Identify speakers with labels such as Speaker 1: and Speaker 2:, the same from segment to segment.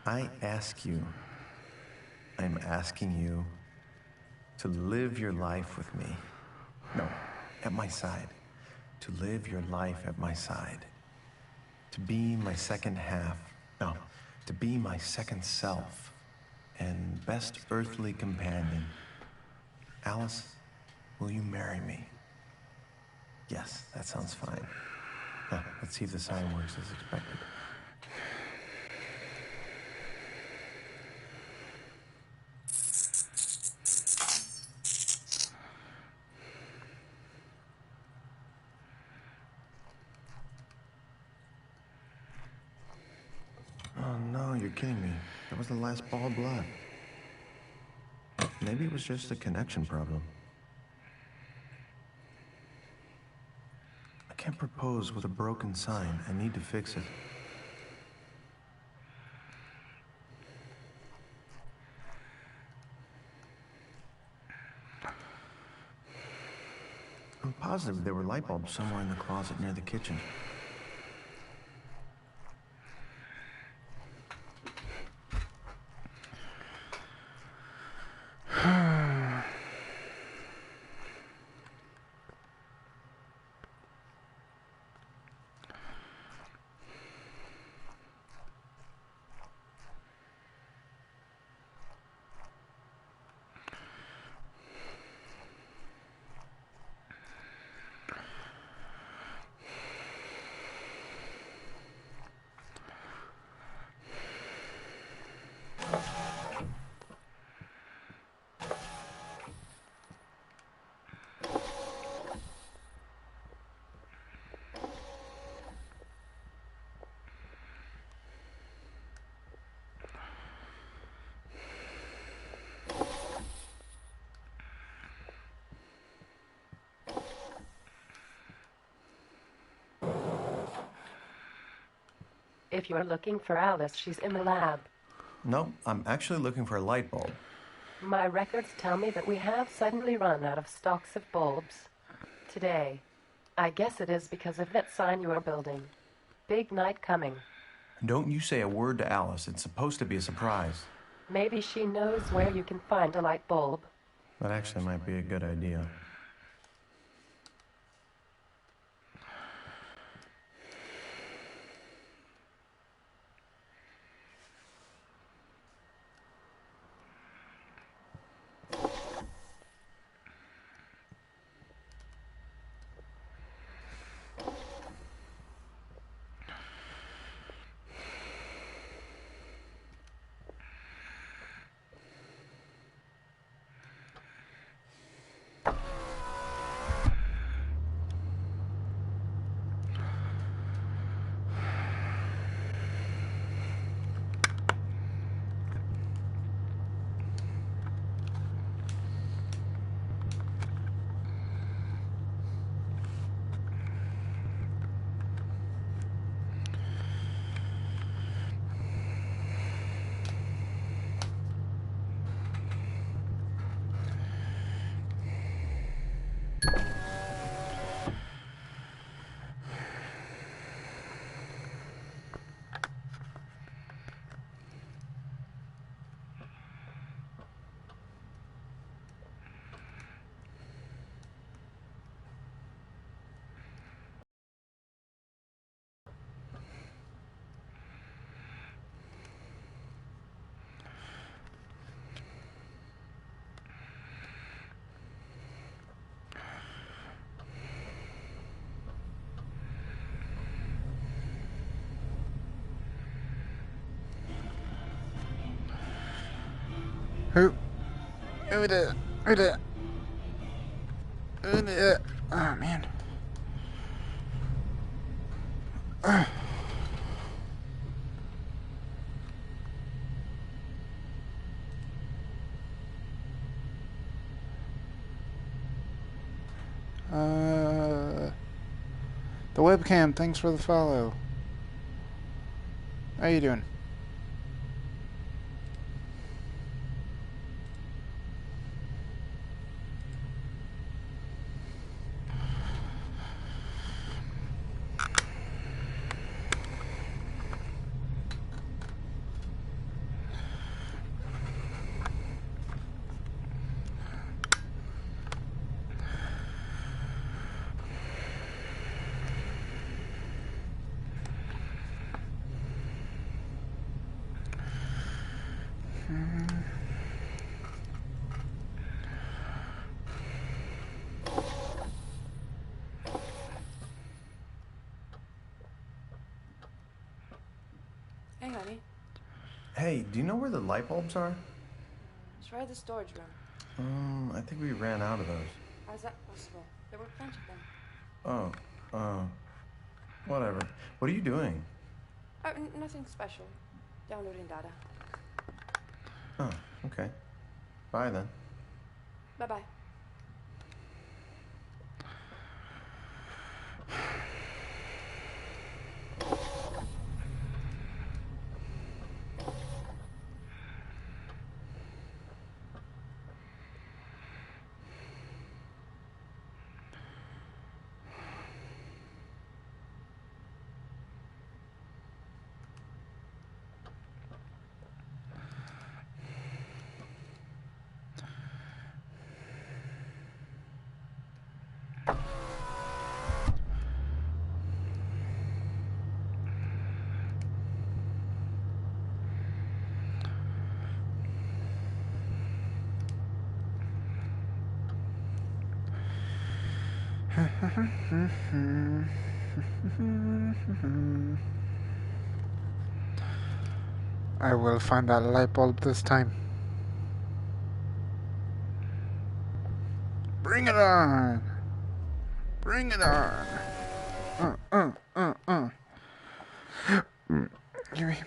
Speaker 1: I ask you, I'm asking you to live your life with me. No, at my side. To live your life at my side. To be my second half. No, to be my second self and best earthly companion. Alice, will you marry me? Yes, that sounds fine. Now, let's see if the sign works as expected. Oh no, you're kidding me. That was the last ball of blood. Maybe it was just a connection problem. I can't propose with a broken sign. I need to fix it. I'm positive there were light bulbs somewhere in the closet near the kitchen.
Speaker 2: If you're looking for Alice, she's in the lab.
Speaker 1: No, I'm actually looking for a light bulb.
Speaker 2: My records tell me that we have suddenly run out of stocks of bulbs. Today. I guess it is because of that sign you are building. Big night coming.
Speaker 1: Don't you say a word to Alice. It's supposed to be a surprise.
Speaker 2: Maybe she knows where you can find a light bulb.
Speaker 1: That actually might be a good idea.
Speaker 3: Who the? Oh man. The webcam, thanks for the follow. How you doing?
Speaker 4: Hey, honey.
Speaker 1: Hey, do you know where the light bulbs are?
Speaker 4: Try the storage room.
Speaker 1: I think we ran out of those.
Speaker 4: How's that possible? There were plenty of them.
Speaker 1: Whatever. What are you doing?
Speaker 4: Nothing special. Downloading data.
Speaker 1: Oh, okay. Bye then.
Speaker 4: Bye-bye.
Speaker 3: I will find that light bulb this time. Bring it on! Bring it on! Give me.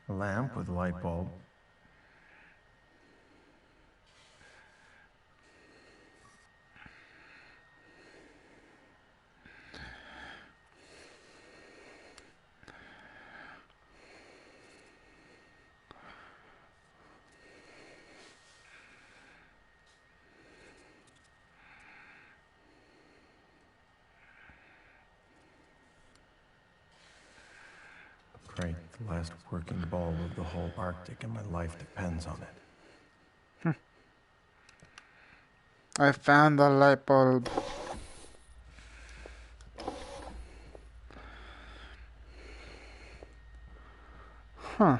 Speaker 1: A lamp with a light bulb. Great, the last working bulb of the whole Arctic, and my life depends on it.
Speaker 3: I found the light bulb. Huh.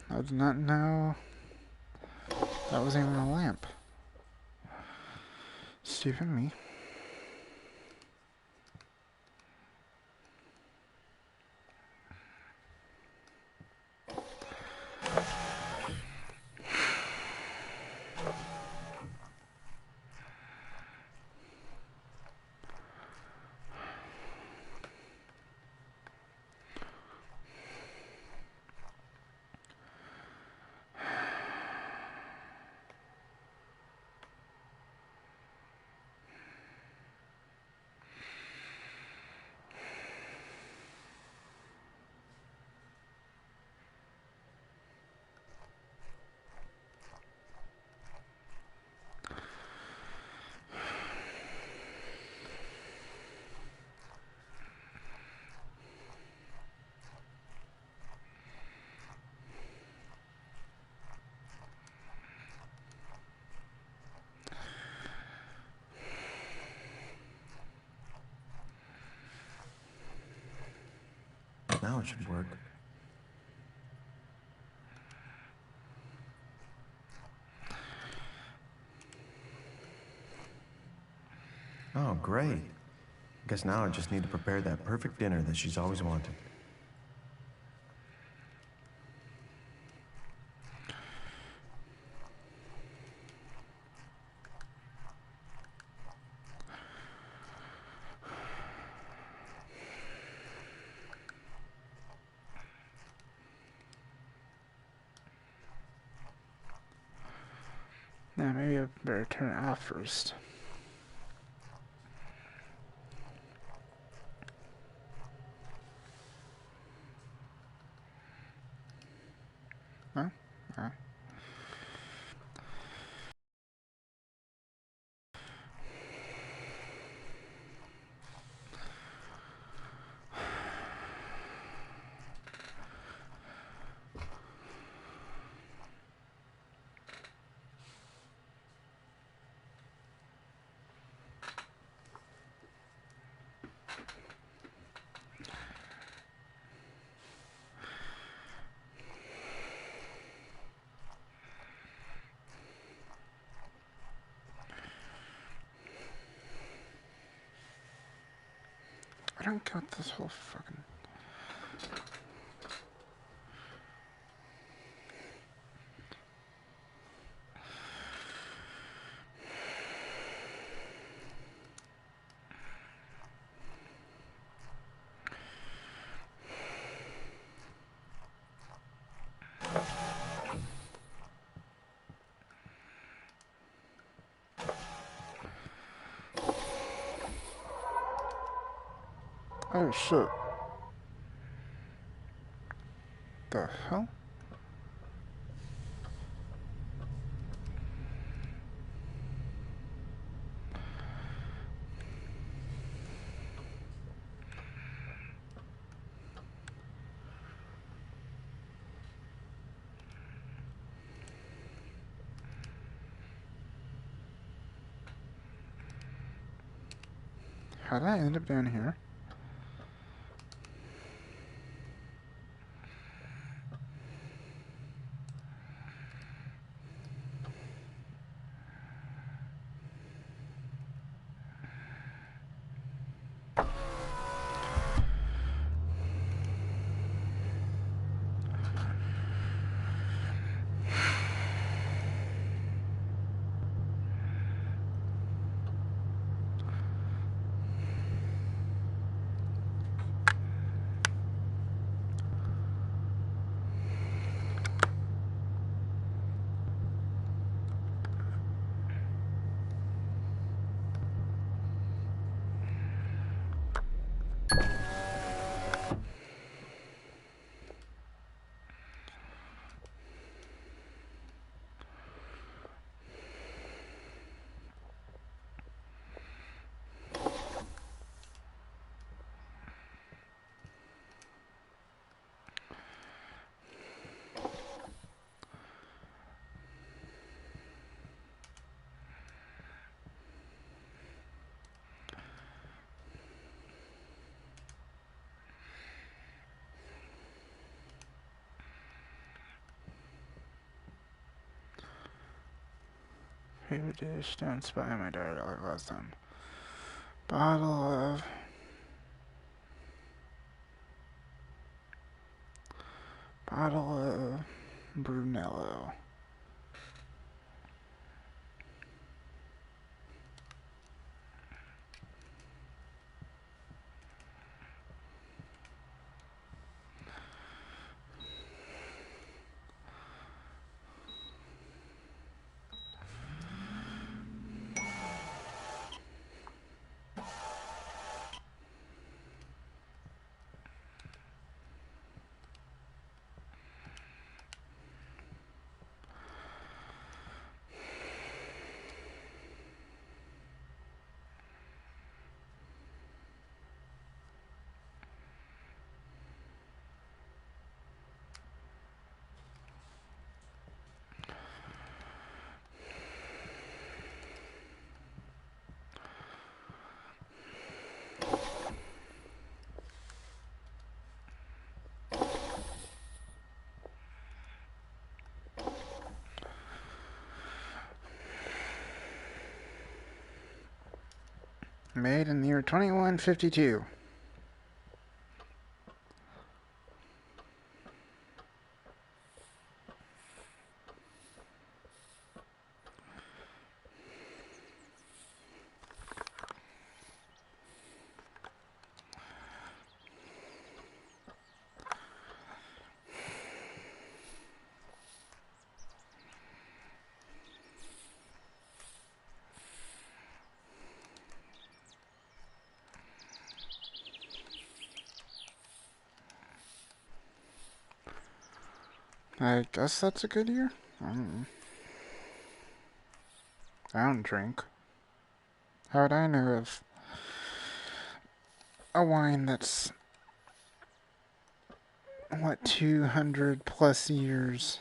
Speaker 3: I did not know that was even a lamp. Stupid me.
Speaker 1: Now it should work. Oh, great. Guess now I just need to prepare that perfect dinner that she's always wanted.
Speaker 3: Yeah, maybe I better turn it off first. Huh? I don't got this whole fucking... Oh shit. The hell? How did I end up down here? Favorite dish, don't spy on my daughter like last time. Bottle of Brunello. Made in the year 2152. I guess that's a good year. I don't drink. How would I know of a wine that's, what, 200 plus years?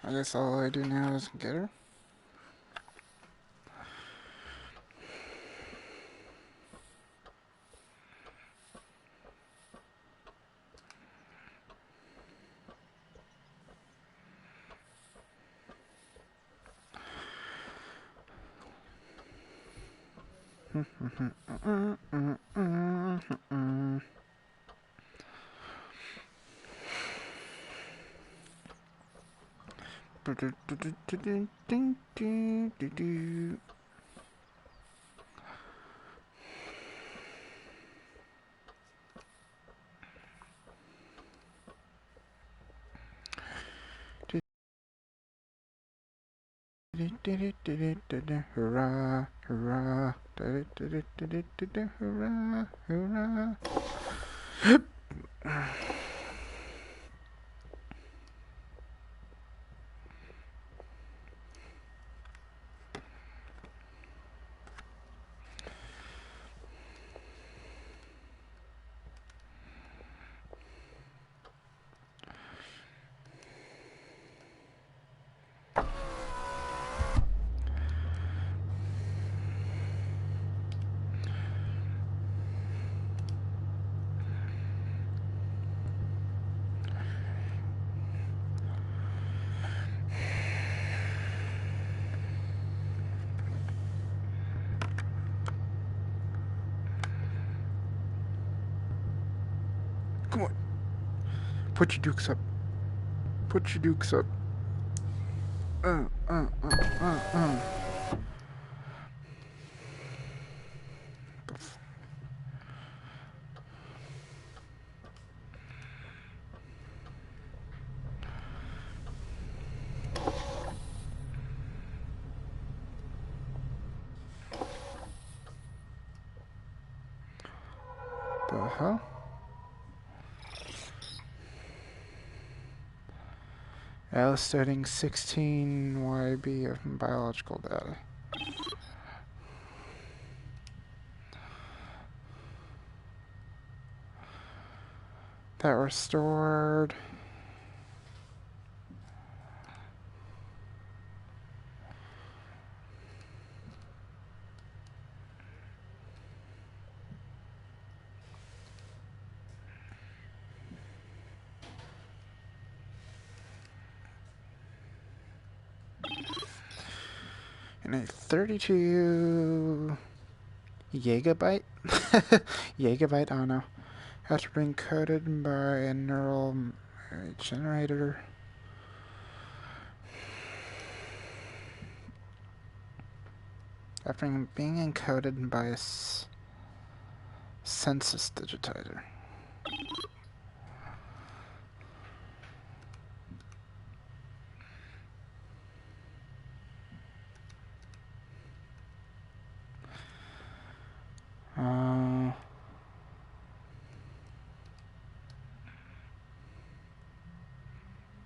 Speaker 3: I guess all I do now is get her. Hurrah, hurrah, hurrah, hurrah. Come on. Put your dukes up. Put your dukes up. The hell? Alice studying 16 YB of biological data. That were stored. In a 32 gigabyte? Gigabyte, I don't know. Has been coded by a neural generator. After being encoded by a census digitizer.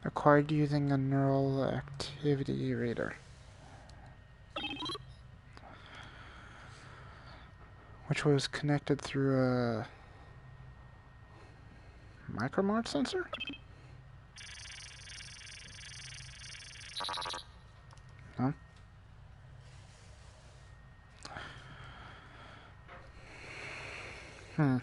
Speaker 3: Acquired using a neural activity reader, which was connected through a micromart sensor? Huh? I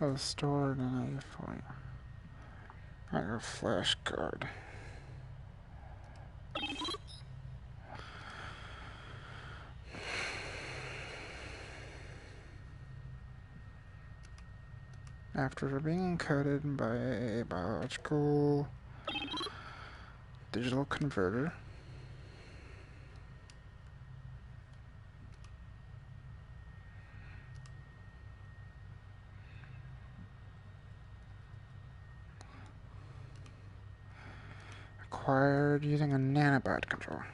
Speaker 3: was stored in a file. I got a flash card. After being encoded by a biological digital converter, acquired using a nanobot controller,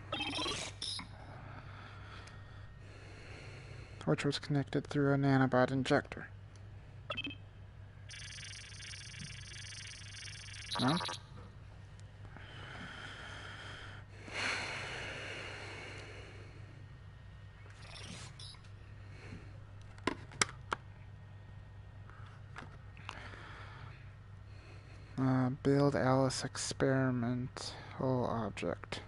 Speaker 3: which was connected through a nanobot injector. No? Build Alice experimental object.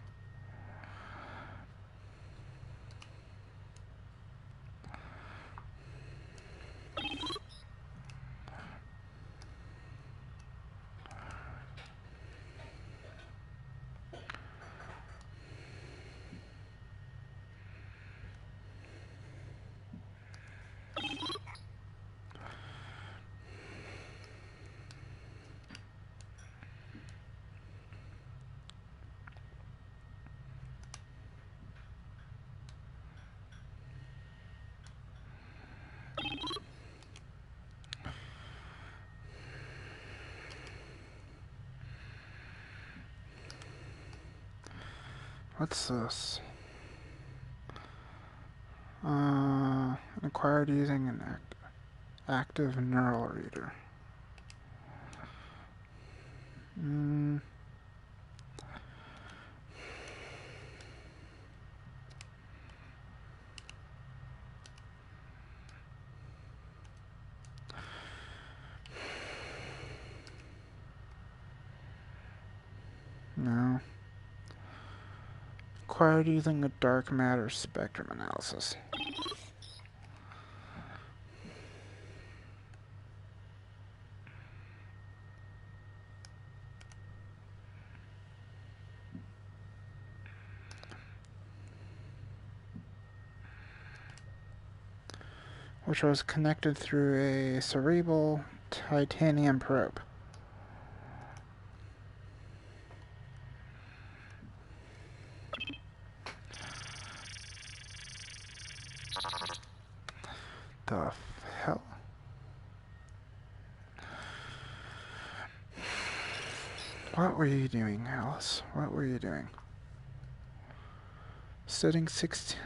Speaker 3: What's this? Acquired using an active neural reader. No. Acquired using a dark matter spectrum analysis. Which was connected through a cerebral titanium probe. The hell? What were you doing, Alice? What were you doing? Studying 16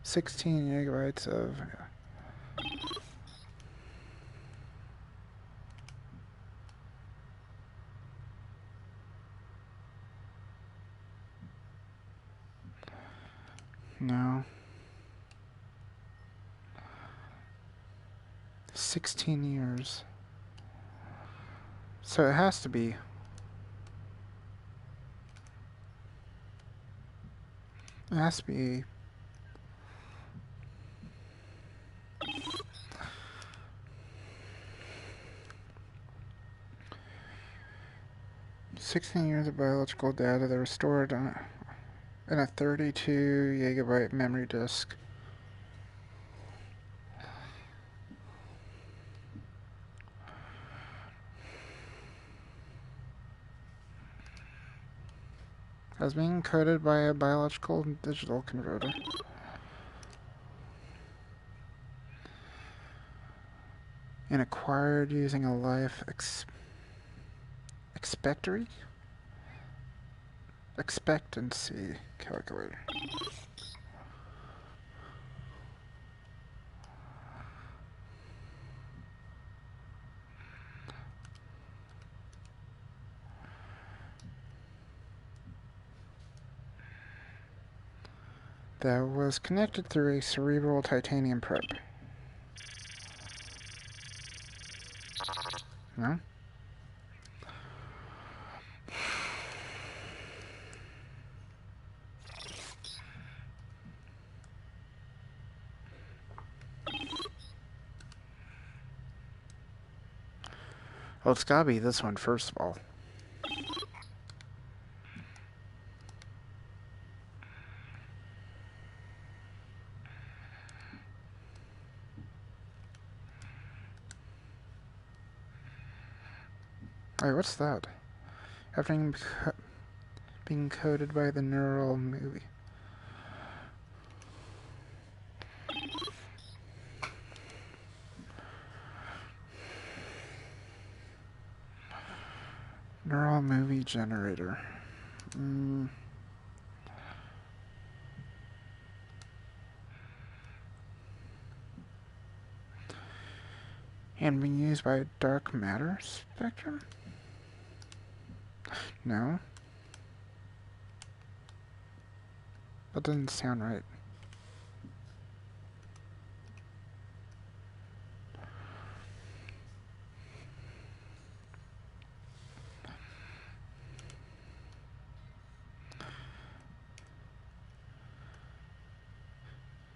Speaker 3: gigabytes of... No. 16 years. So it has to be. It has to be. "16 years of biological data that were stored in a 32 gigabyte memory disk. As being encoded by a biological digital converter. And acquired using a life expectancy calculator. that was connected through a cerebral titanium probe. No? Well, it's gotta be this one first of all. Wait, what's that? After being coded by the neural movie. Neural movie generator. And being used by dark matter spectrum? No. That doesn't sound right.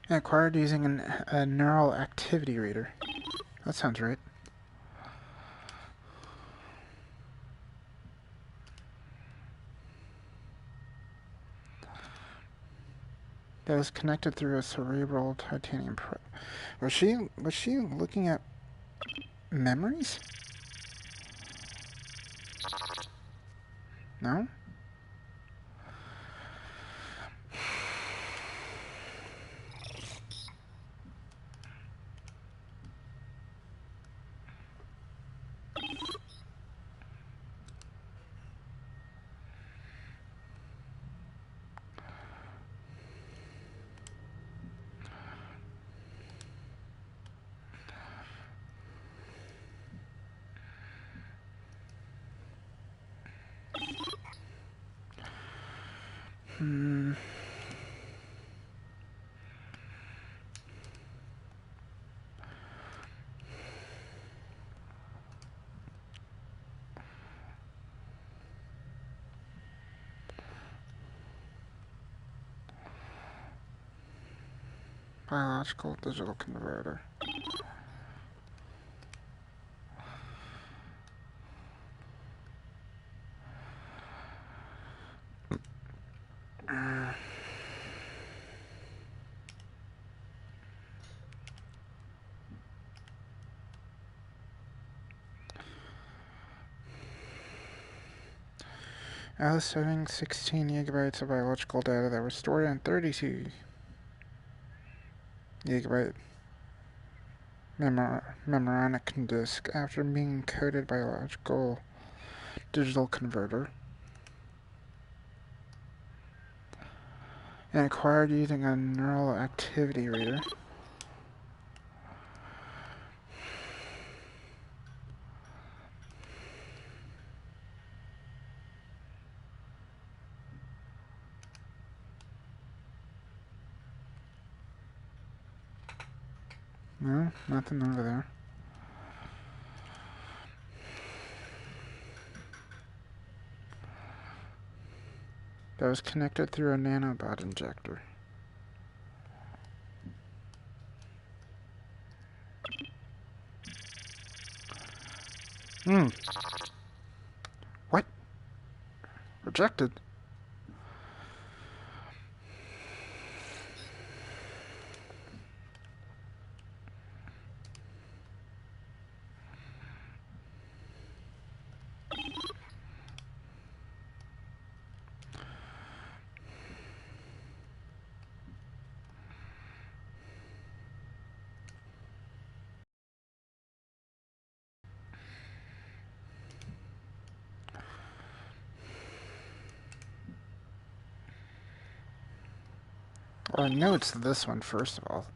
Speaker 3: Acquired using a neural activity reader. That sounds right. That was connected through a cerebral titanium probe. Was she looking at memories? No? Biological digital converter. Alice having 16 gigabytes of biological data that were stored on 32 gigabyte memoronic disk after being encoded biological digital converter and acquired using a neural activity reader. No, nothing over there. That was connected through a nanobot injector. What? Rejected? Well, I know it's this one, first of all.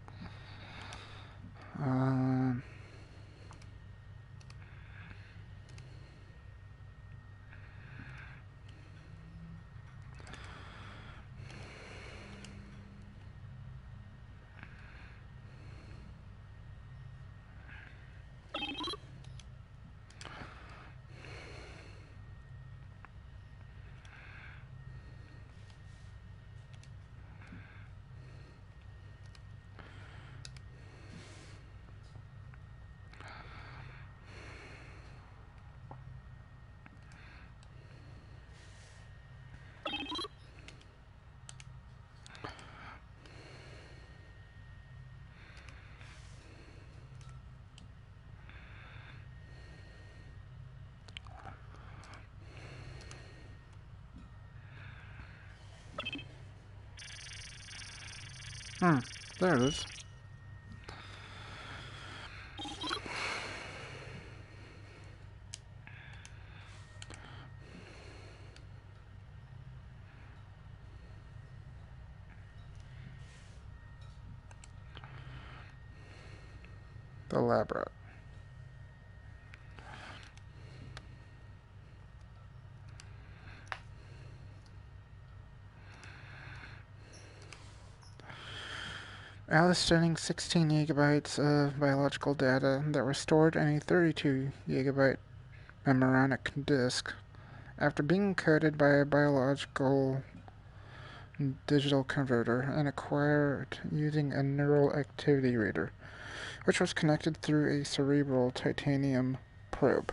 Speaker 3: There it is. The lab rat. Alice studying 16 gigabytes of biological data that were stored in a 32 gigabyte memoronic disk. After being encoded by a biological digital converter and acquired using a neural activity reader, which was connected through a cerebral titanium probe.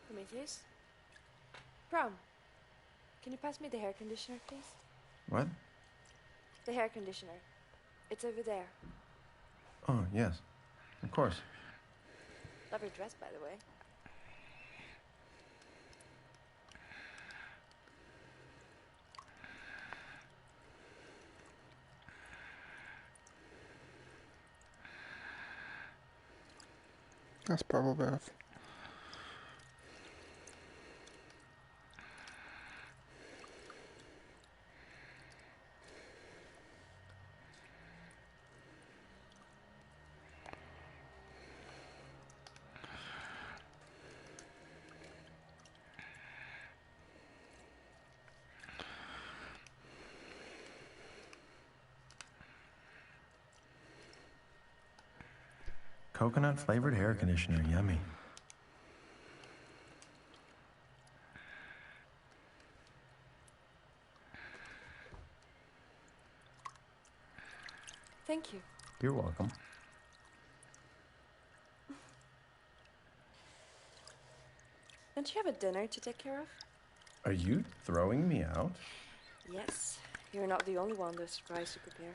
Speaker 4: Prometheus? Prom, can you pass me the hair conditioner, please?
Speaker 1: What?
Speaker 4: The hair conditioner. It's over there.
Speaker 1: Oh, yes. Of course.
Speaker 4: Love your dress, by the way.
Speaker 3: That's bubble bath.
Speaker 1: Coconut flavored hair conditioner, yummy.
Speaker 4: Thank you.
Speaker 1: You're welcome.
Speaker 4: Don't you have a dinner to take care of?
Speaker 1: Are you throwing me out?
Speaker 4: Yes. You're not the only one with a surprise to prepare.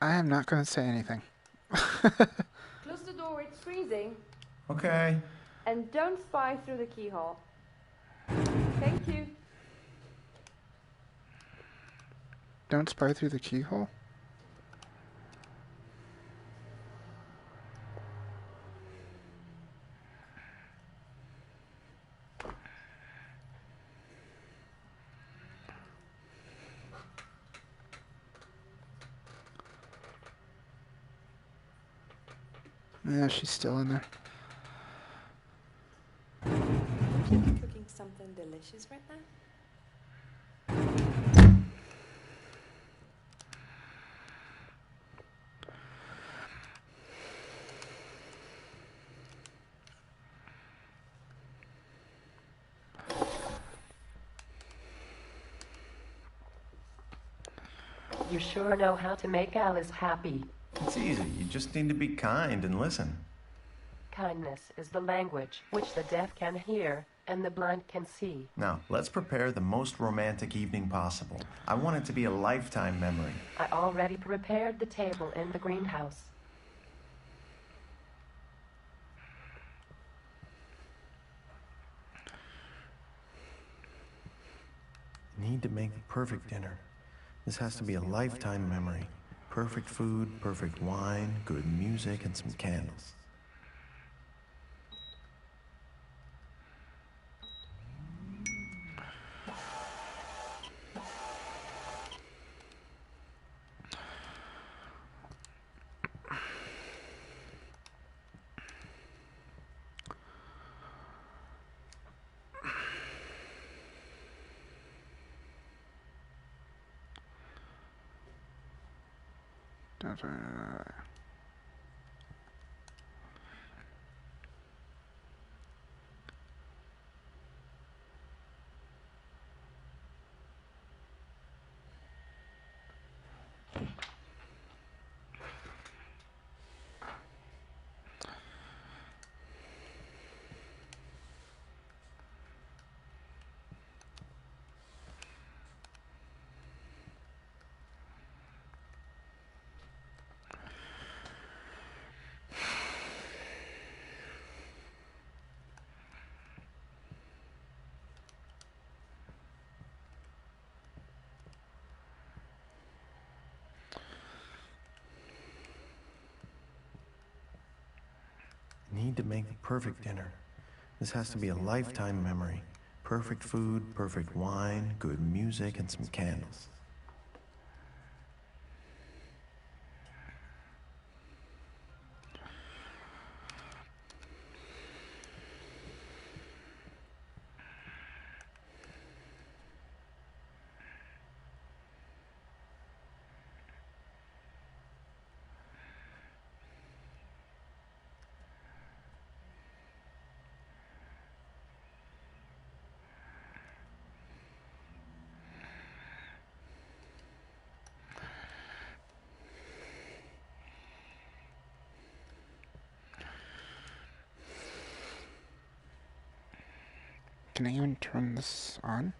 Speaker 3: I am not going to say anything.
Speaker 4: Close the door, it's freezing.
Speaker 1: Okay.
Speaker 4: And don't spy through the keyhole. Thank you.
Speaker 3: Don't spy through the keyhole? Yeah, she's still in there.
Speaker 4: Should be cooking something delicious right now.
Speaker 2: You sure know how to make Alice happy.
Speaker 1: It's easy. You just need to be kind and listen.
Speaker 2: Kindness is the language which the deaf can hear and the blind can see.
Speaker 1: Now, let's prepare the most romantic evening possible. I want it to be a lifetime memory.
Speaker 2: I already prepared the table in the greenhouse.
Speaker 1: Need to make the perfect dinner. This has to be a lifetime memory. Perfect food, perfect wine, good music, and some candles. Need to make the perfect dinner. This has to be a lifetime memory. Perfect food, perfect wine, good music, and some candles.
Speaker 3: Can I even turn this on?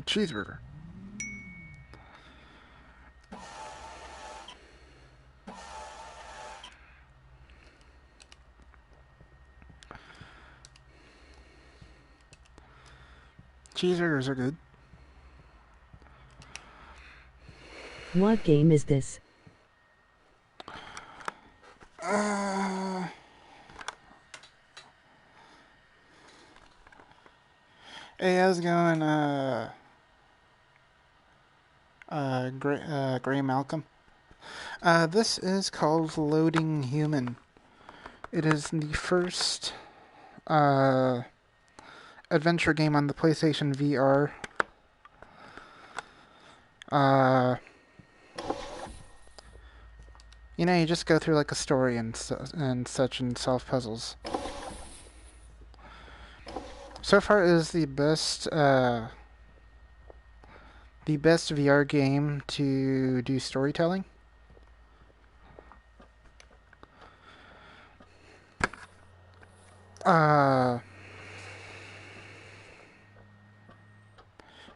Speaker 3: Cheeseburger. Cheeseburgers are good.
Speaker 5: What game is this?
Speaker 3: Hey, how's it going, Gray Malcolm? This is called Loading Human. It is the first, adventure game on the PlayStation VR. You know, you just go through like a story and such and solve puzzles. So far, it is the best VR game to do storytelling.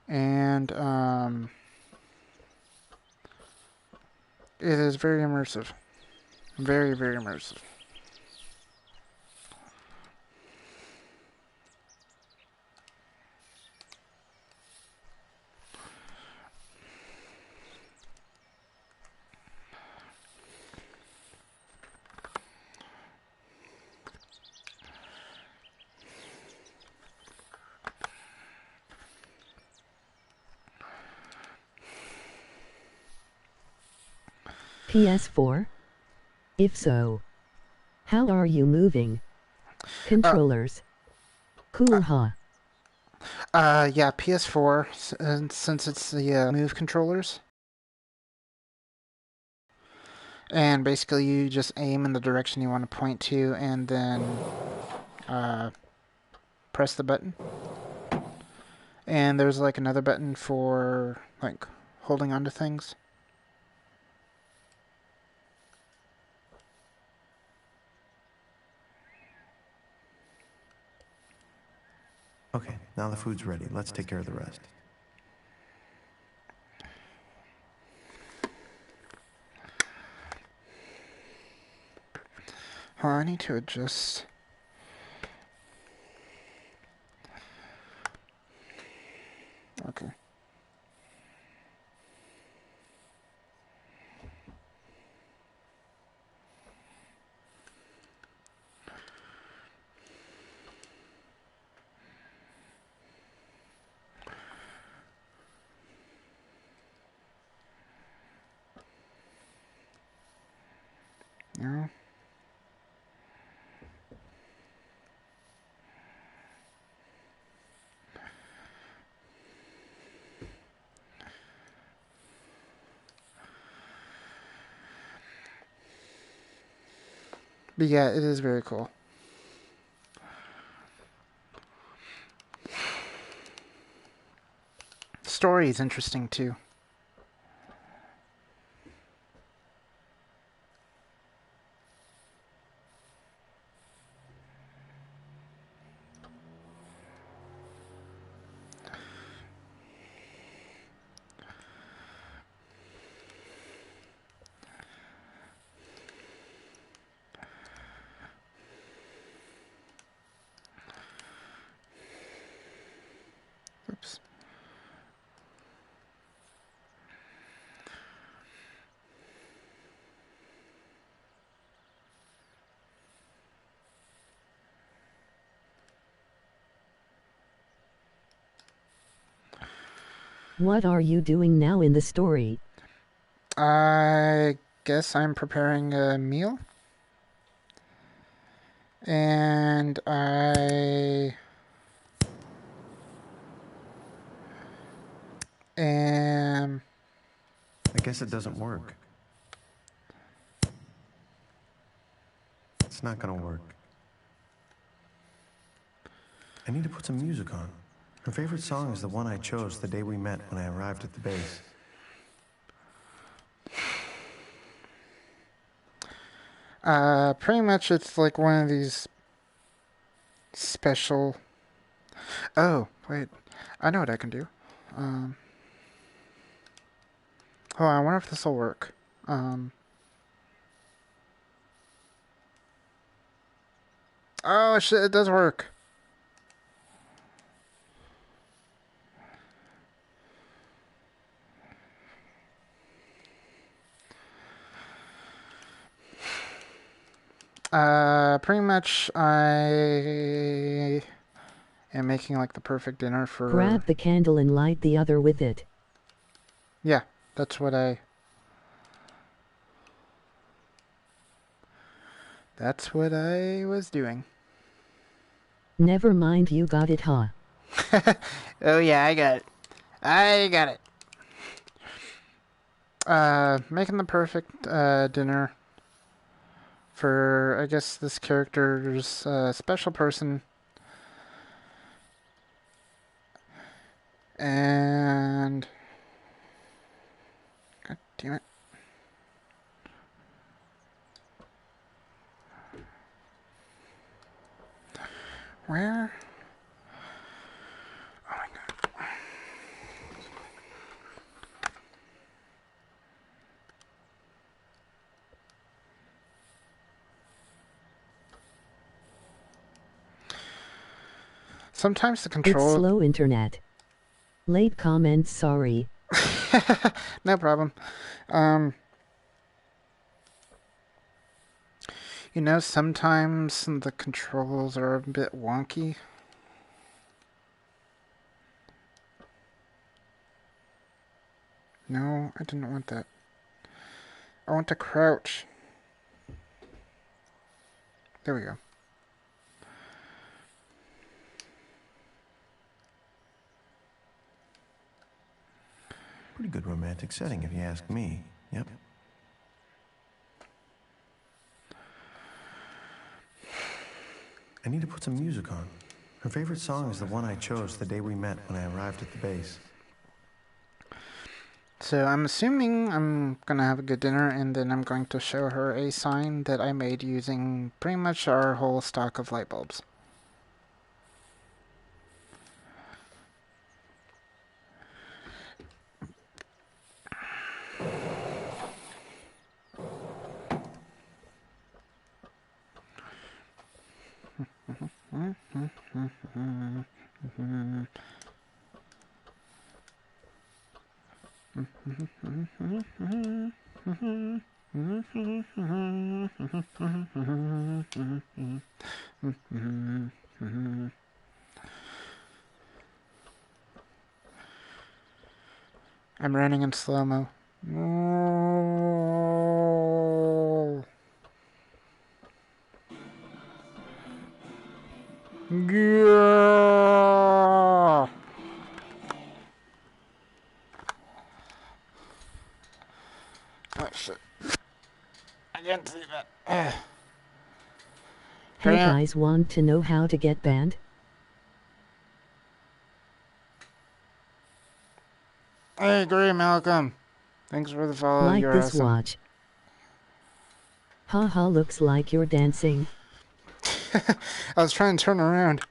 Speaker 3: And it is very immersive. Very, very immersive.
Speaker 5: PS4? If so, how are you moving? Controllers. Cool, huh?
Speaker 3: Yeah, PS4, since it's the Move controllers. And basically you just aim in the direction you want to point to and then press the button. And there's like another button for like holding onto things.
Speaker 1: Okay, now the food's ready. Let's take care of the rest.
Speaker 3: Oh, I need to adjust. Okay. go. But yeah, it is very cool. The story is interesting too. Oops.
Speaker 5: What are you doing now in the story?
Speaker 3: I guess I'm preparing a meal. And I am...
Speaker 1: I guess it doesn't work. It's not gonna work. I need to put some music on. Her favorite song is the one I chose the day we met when I arrived at the base.
Speaker 3: Pretty much it's like one of these special... Oh, wait. I know what I can do. Oh, I wonder if this will work. Oh, shit, it does work. Pretty much I am making like the perfect dinner for...
Speaker 5: Grab the candle and light the other with it.
Speaker 3: Yeah, that's what I was doing.
Speaker 5: Never mind, you got it, huh?
Speaker 3: Oh yeah, I got it. Making the perfect dinner for, I guess, this character's special person. And... God damn it. Where? Oh my god. Sometimes the
Speaker 5: It's
Speaker 3: control...
Speaker 5: slow internet. Late comments, sorry.
Speaker 3: No problem. You know, sometimes the controls are a bit wonky. No, I didn't want that. I want to crouch. There we go.
Speaker 1: Pretty good romantic setting, if you ask me. Yep. I need to put some music on. Her favorite song is the one I chose the day we met when I arrived at the base.
Speaker 3: So I'm assuming I'm gonna have a good dinner, and then I'm going to show her a sign that I made using pretty much our whole stock of light bulbs. I'm running in slow-mo. Oh. Yeah. Oh shit. I can't see that.
Speaker 5: Hey guys, want to know how to get banned?
Speaker 3: I agree, Malcolm. Thanks for the follow.
Speaker 5: Like
Speaker 3: You're
Speaker 5: this
Speaker 3: awesome.
Speaker 5: watch. Haha, looks like you're dancing.
Speaker 3: I was trying to turn around.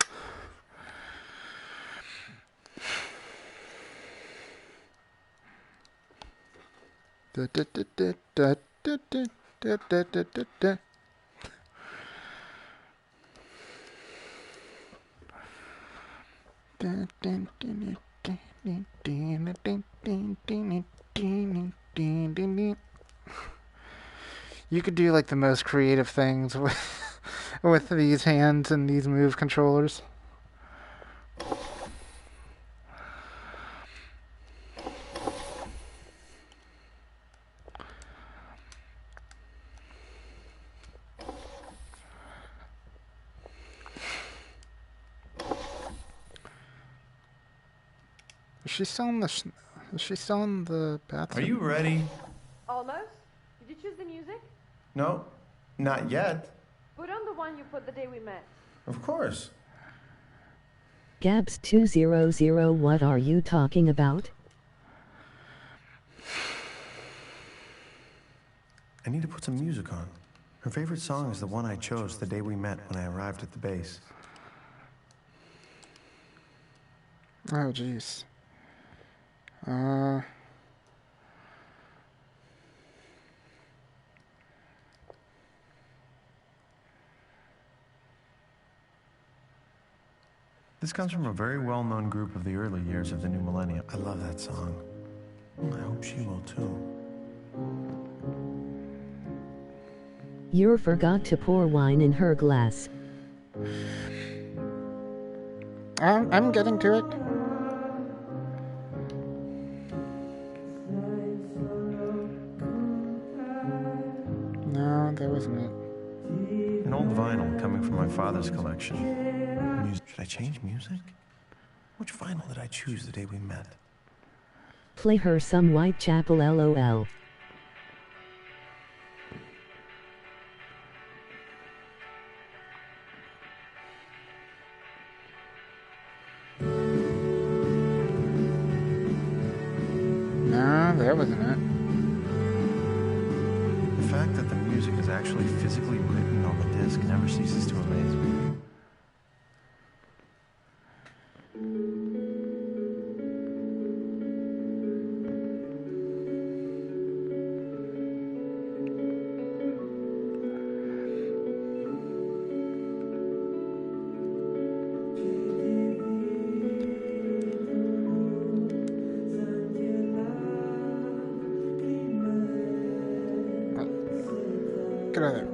Speaker 3: Da, da, da, da, da, da, da, da, da, da, da. You could do like the most creative things with these hands and these move controllers. Is she still in the bathroom?
Speaker 1: Are you ready?
Speaker 4: Almost. Did you choose the music?
Speaker 1: No, not yet.
Speaker 4: Put on the one you put the day we met.
Speaker 1: Of course.
Speaker 5: Gabs 200, what are you talking about?
Speaker 1: I need to put some music on. Her favorite song is the one I chose the day we met when I arrived at the base.
Speaker 3: Oh, jeez.
Speaker 1: This comes from a very well-known group of the early years of the new millennium. I love that song. I hope she will too.
Speaker 5: You forgot to pour wine in her glass.
Speaker 3: I'm getting to it. No, that wasn't it.
Speaker 1: An old vinyl coming from my father's collection. Should I change music? Which vinyl did I choose the day we met?
Speaker 5: Play her some Whitechapel LOL.
Speaker 3: No, that wasn't it.
Speaker 1: The fact that the music is actually physically written on the disc never ceases to amaze me.
Speaker 3: Get out of there.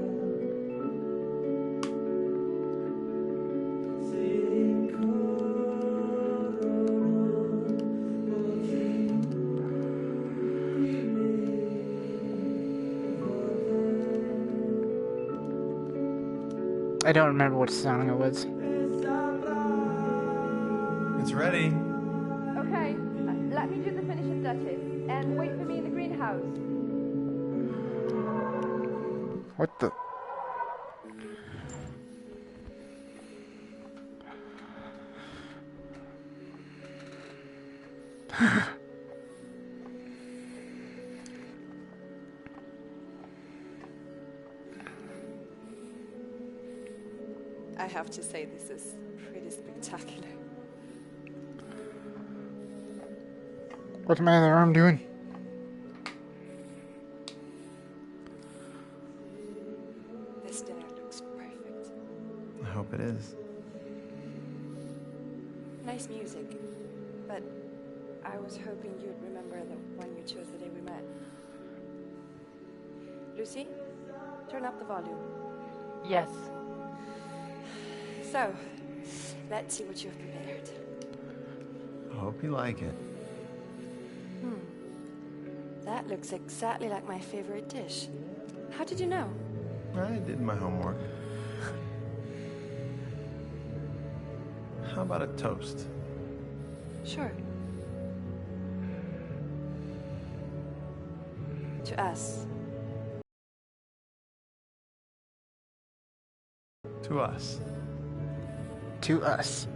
Speaker 3: I don't remember what song it was.
Speaker 1: It's ready.
Speaker 4: Okay, let me do the finishing touches. And wait for me in the greenhouse.
Speaker 3: What the?
Speaker 4: I have to say, this is pretty spectacular.
Speaker 3: What's my other arm doing?
Speaker 4: This dinner looks perfect.
Speaker 1: I hope it is.
Speaker 4: Nice music, but I was hoping you'd remember the one you chose the day we met. Lucy, turn up the volume.
Speaker 2: Yes.
Speaker 4: So, let's see what you've prepared.
Speaker 1: I hope you like it.
Speaker 4: That looks exactly like my favorite dish. How did you know?
Speaker 1: I did my homework. How about a toast?
Speaker 4: Sure. To us.
Speaker 1: To us.
Speaker 3: To us.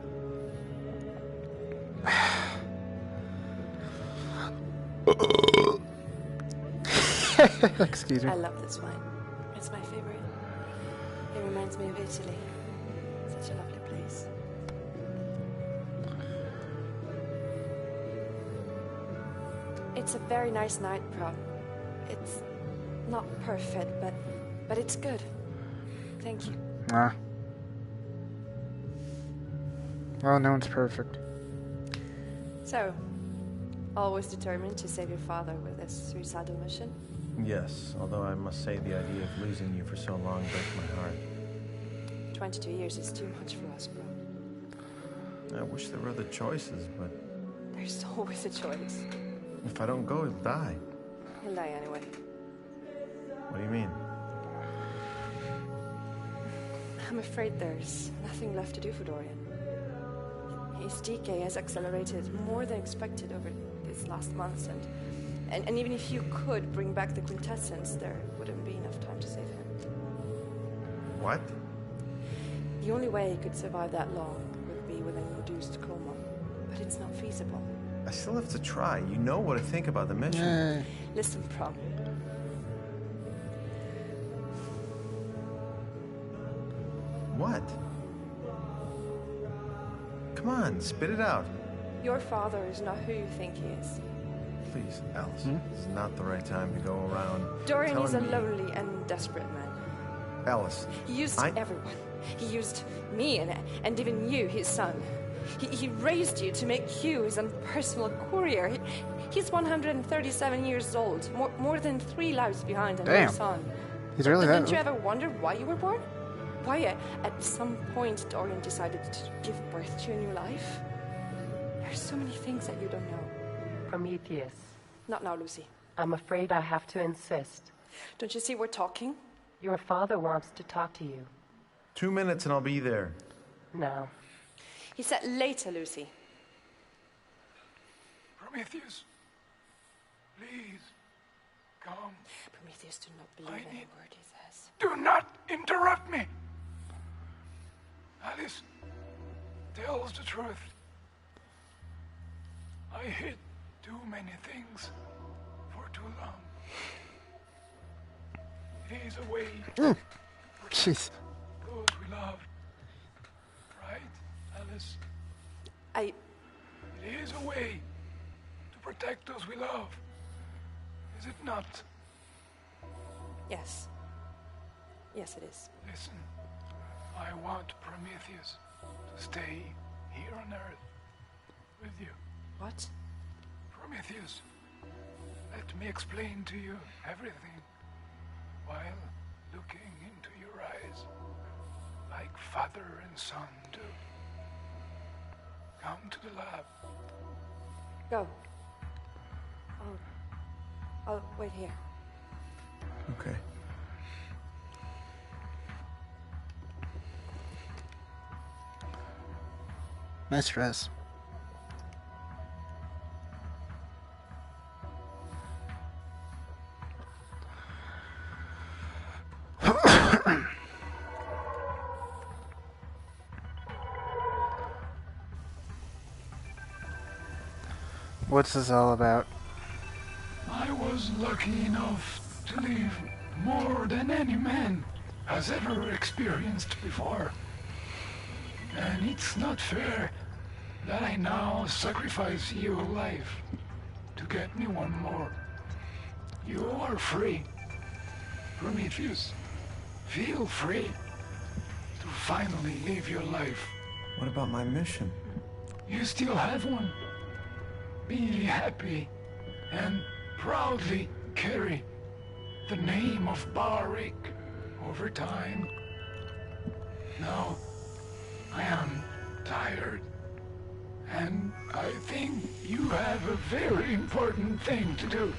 Speaker 3: Excuse me.
Speaker 4: I love this wine. It's my favorite. It reminds me of Italy. Such a lovely place. It's a very nice night, Prom. It's not perfect, but it's good. Thank you.
Speaker 3: Well, no one's perfect.
Speaker 4: So, always determined to save your father with this suicidal mission?
Speaker 1: Yes, although I must say the idea of losing you for so long breaks my heart.
Speaker 4: 22 years is too much for us, bro.
Speaker 1: I wish there were other choices, but
Speaker 4: There's always a choice.
Speaker 1: if I don't go, he'll die.
Speaker 4: He'll die anyway.
Speaker 1: What do you mean?
Speaker 4: I'm afraid there's nothing left to do for Dorian. His decay has accelerated more than expected over these last months, and even if you could bring back the quintessence, there wouldn't be enough time to save him.
Speaker 1: What?
Speaker 4: The only way he could survive that long would be with an induced coma, but it's not feasible.
Speaker 1: I still have to try. You know what I think about the mission.
Speaker 4: Listen, Prom.
Speaker 1: What? Come on, spit it out.
Speaker 4: Your father is not who you think he is.
Speaker 1: Please, Alice. This is not the right time to go around
Speaker 4: Dorian is a
Speaker 1: telling me-
Speaker 4: lonely and desperate man.
Speaker 1: Alice,
Speaker 4: He used
Speaker 1: I-
Speaker 4: everyone. He used me and even you, his son. He raised you to make you his own personal courier. He's 137 years old, more than 3 lives behind on your
Speaker 3: Damn.
Speaker 4: son.
Speaker 3: He's really
Speaker 4: Didn't
Speaker 3: that.
Speaker 4: you ever wonder why you were born? Why at some point Dorian decided to give birth to a new life? There's so many things that you don't know.
Speaker 2: Prometheus,
Speaker 4: Not now, Lucy.
Speaker 2: I'm afraid I have to insist.
Speaker 4: Don't you see we're talking?
Speaker 2: Your father wants to talk to you.
Speaker 1: 2 minutes and I'll be there.
Speaker 2: Now.
Speaker 4: He said later, Lucy.
Speaker 6: Prometheus, please, come.
Speaker 4: Prometheus, do not believe any word he says.
Speaker 6: Do not interrupt me. Alice, tell us the truth. I hid too many things for too long. It is a way to
Speaker 3: Jeez.
Speaker 6: those we love. Right, Alice?
Speaker 4: I...
Speaker 6: It is a way to protect those we love. Is it not?
Speaker 4: Yes. Yes, it is.
Speaker 6: Listen, I want Prometheus to stay here on Earth with you.
Speaker 4: What?
Speaker 6: Prometheus, let me explain to you everything while looking into your eyes like father and son do. Come to the lab.
Speaker 4: Go. I'll wait here.
Speaker 1: Okay.
Speaker 3: Nice dress. What's this all about?
Speaker 6: I was lucky enough to live more than any man has ever experienced before. And it's not fair that I now sacrifice your life to get me one more. You are free. Prometheus, feel free to finally live your life.
Speaker 1: What about my mission?
Speaker 6: You still have one. Be happy and proudly carry the name of Barik over time. Now, I am tired, and I think you have a very important thing to do.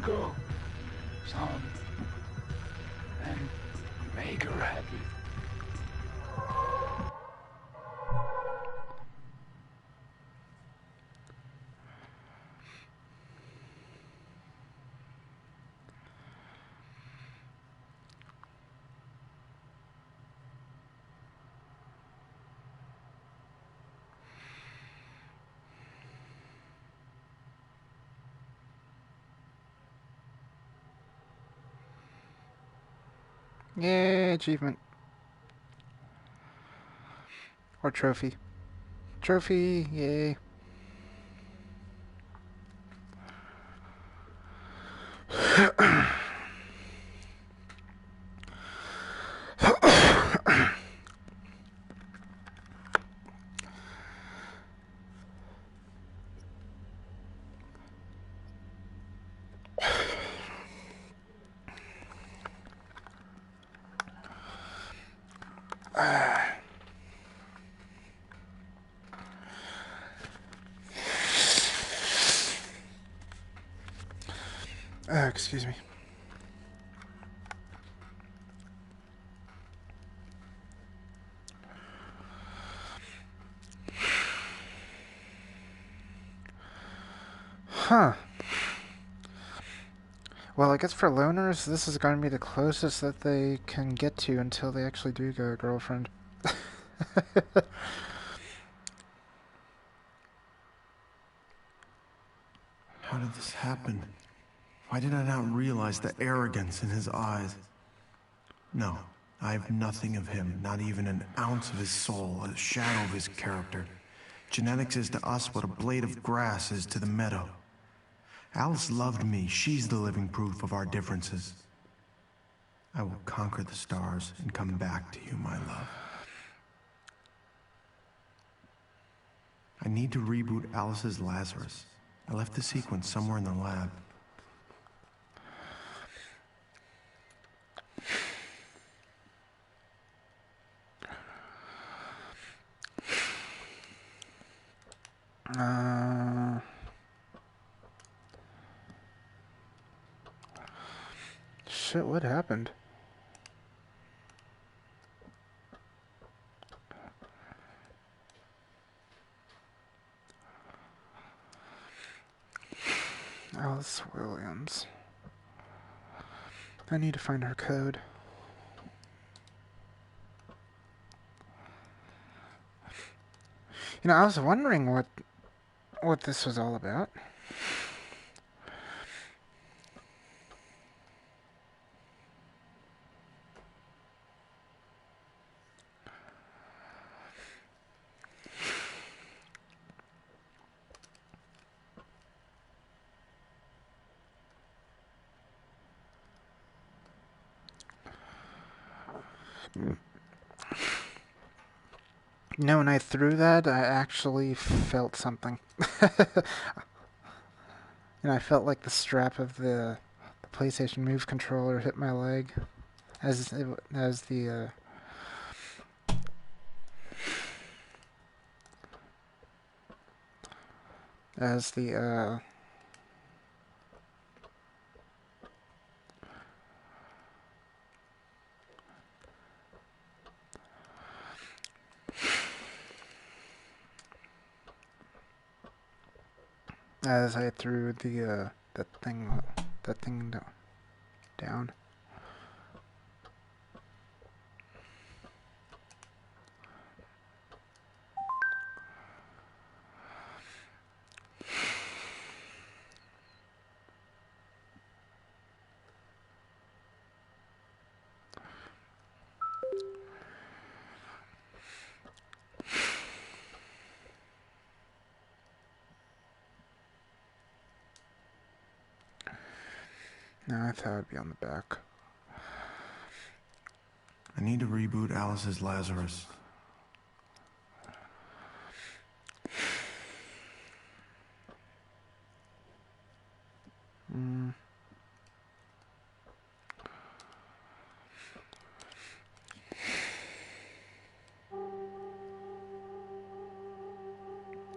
Speaker 6: Go, son, and make her happy.
Speaker 3: Yay, achievement. Or trophy. Trophy, yay. Excuse me. Huh. Well, I guess for loners, this is going to be the closest that they can get to until they actually do get a girlfriend.
Speaker 1: How did this happen? Why did I not realize the arrogance in his eyes? No, I have nothing of him, not even an ounce of his soul, a shadow of his character. Genetics is to us what a blade of grass is to the meadow. Alice loved me. She's the living proof of our differences. I will conquer the stars and come back to you, my love. I need to reboot Alice's Lazarus. I left the sequence somewhere in the lab.
Speaker 3: Shit, what happened? Alice Williams. I need to find her code. You know, I was wondering what this was all about. You know, when I threw that, I actually felt something. And I felt like the strap of the PlayStation Move controller hit my leg as the as I threw that thing down. No, I thought it'd be on the back.
Speaker 1: I need to reboot Alice's Lazarus.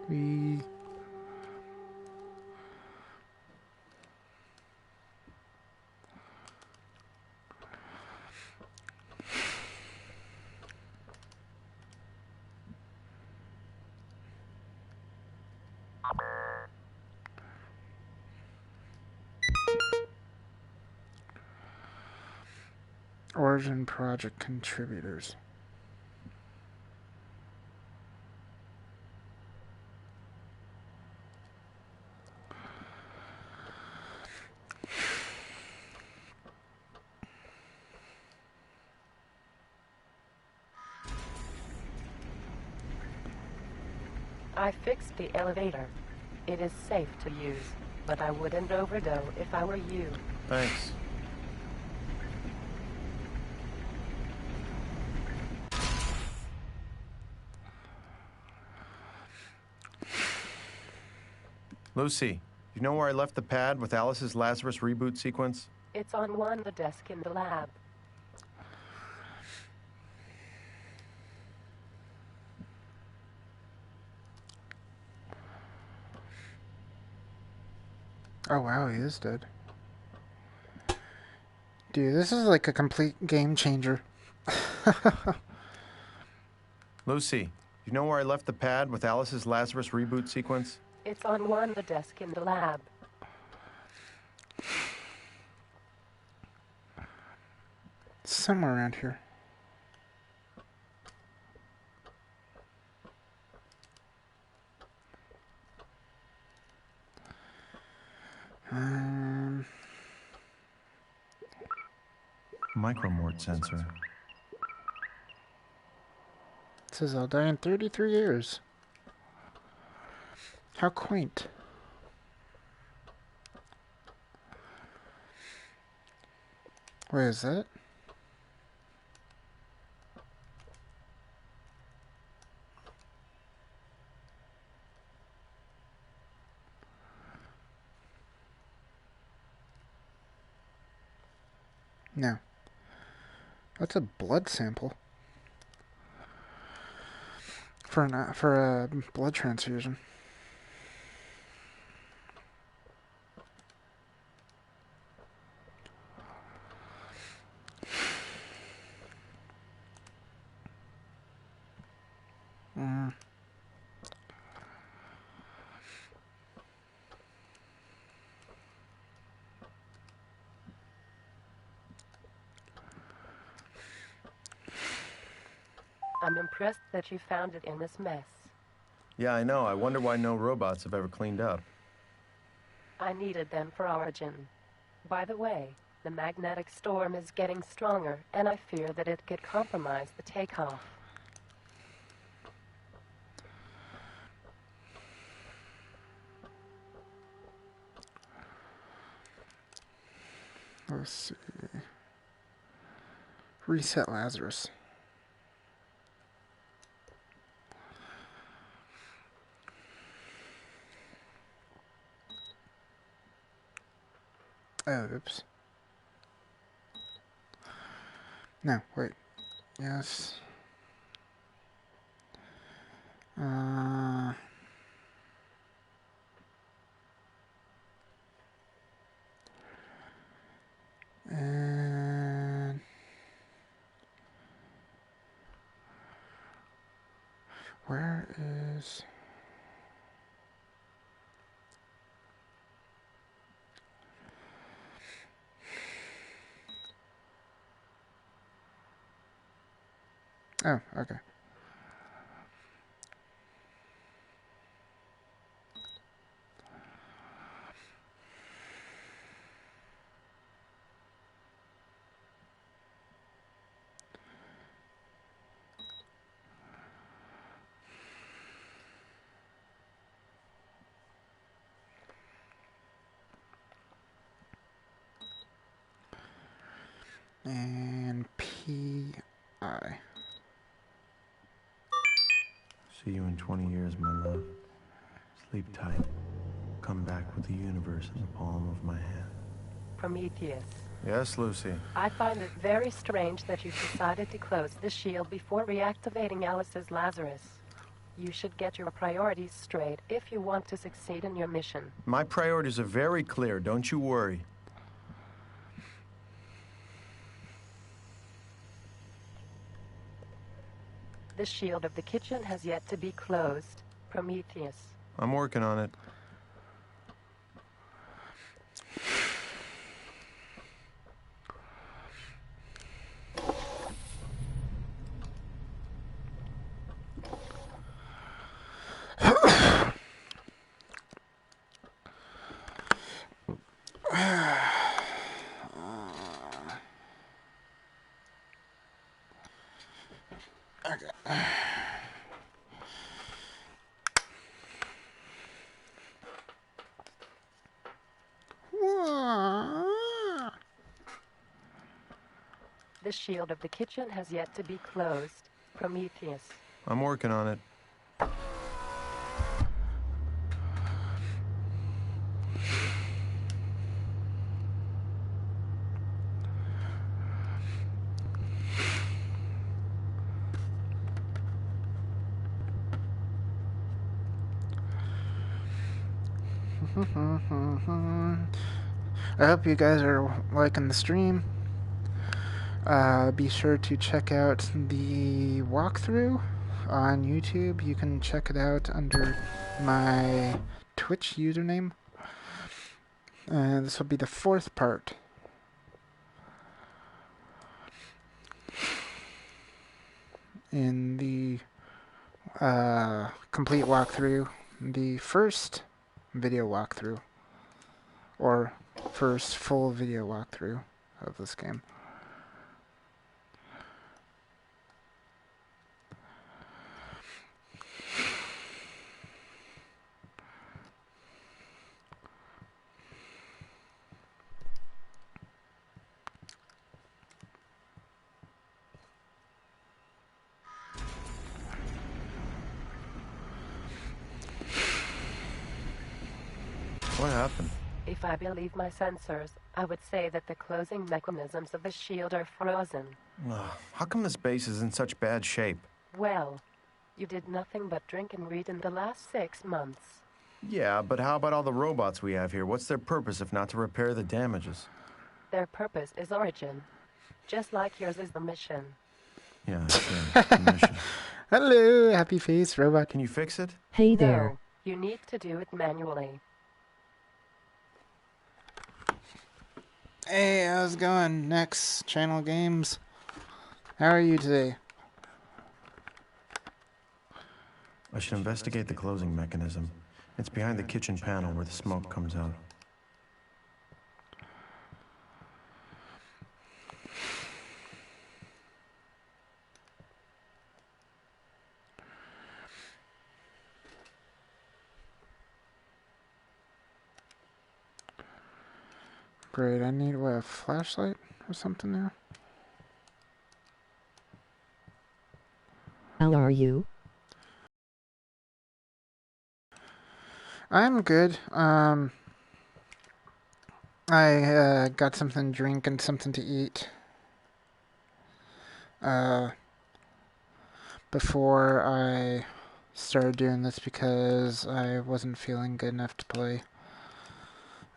Speaker 3: We Origin Project contributors.
Speaker 2: I fixed the elevator. It is safe to use, but I wouldn't overdo if I were you.
Speaker 1: Thanks. Lucy, you know where I left the pad with Alice's Lazarus reboot sequence?
Speaker 2: It's on the desk in the lab.
Speaker 3: Oh wow, he is dead. Dude, this is like a complete game changer.
Speaker 1: Lucy, you know where I left the pad with Alice's Lazarus reboot sequence?
Speaker 2: It's on the desk in the lab.
Speaker 3: Somewhere around here.
Speaker 1: Micromort sensor.
Speaker 3: It says I'll die in 33 years. How quaint. Where is that? No. That's a blood sample. For a blood transfusion.
Speaker 2: I'm impressed that you found it in this mess.
Speaker 1: Yeah, I know. I wonder why no robots have ever cleaned up.
Speaker 2: I needed them for Origin. By the way, the magnetic storm is getting stronger, and I fear that it could compromise the takeoff.
Speaker 3: Let's see. Reset Lazarus. Oh, oops. No, wait. Yes. And where is... Oh, okay. And P.I.
Speaker 1: See you in 20 years, my love. Sleep tight. Come back with the universe in the palm of my hand.
Speaker 2: Prometheus.
Speaker 1: Yes, Lucy.
Speaker 2: I find it very strange that you decided to close the shield before reactivating Alice's Lazarus. You should get your priorities straight if you want to succeed in your mission.
Speaker 1: My priorities are very clear, don't you worry.
Speaker 2: The shield of the kitchen has yet to be closed. Prometheus.
Speaker 1: I'm working on it.
Speaker 2: The shield of the kitchen has yet to be closed. Prometheus.
Speaker 1: I'm working on it.
Speaker 3: I hope you guys are liking the stream. Be sure to check out the walkthrough on YouTube. You can check it out under my Twitch username. This will be the 4th part. In the complete walkthrough, the first video walkthrough, or first full video walkthrough of this game.
Speaker 1: What happened?
Speaker 2: If I believe my sensors, I would say that the closing mechanisms of the shield are frozen.
Speaker 1: How come this base is in such bad shape?
Speaker 2: Well, you did nothing but drink and read in the last 6 months.
Speaker 1: Yeah, but how about all the robots we have here? What's their purpose if not to repair the damages?
Speaker 2: Their purpose is origin. Just like yours is the mission.
Speaker 1: Yeah, the mission.
Speaker 3: Hello, happy face robot.
Speaker 1: Can you fix it?
Speaker 5: Hey there.
Speaker 2: No, you need to do it manually.
Speaker 3: Hey, how's it going? Next Channel Games. How are you today?
Speaker 1: I should investigate the closing mechanism. It's behind the kitchen panel where the smoke comes out.
Speaker 3: Great, I need, what, a flashlight or something now?
Speaker 5: How are you?
Speaker 3: I'm good. I got something to drink and something to eat. Before I started doing this because I wasn't feeling good enough to play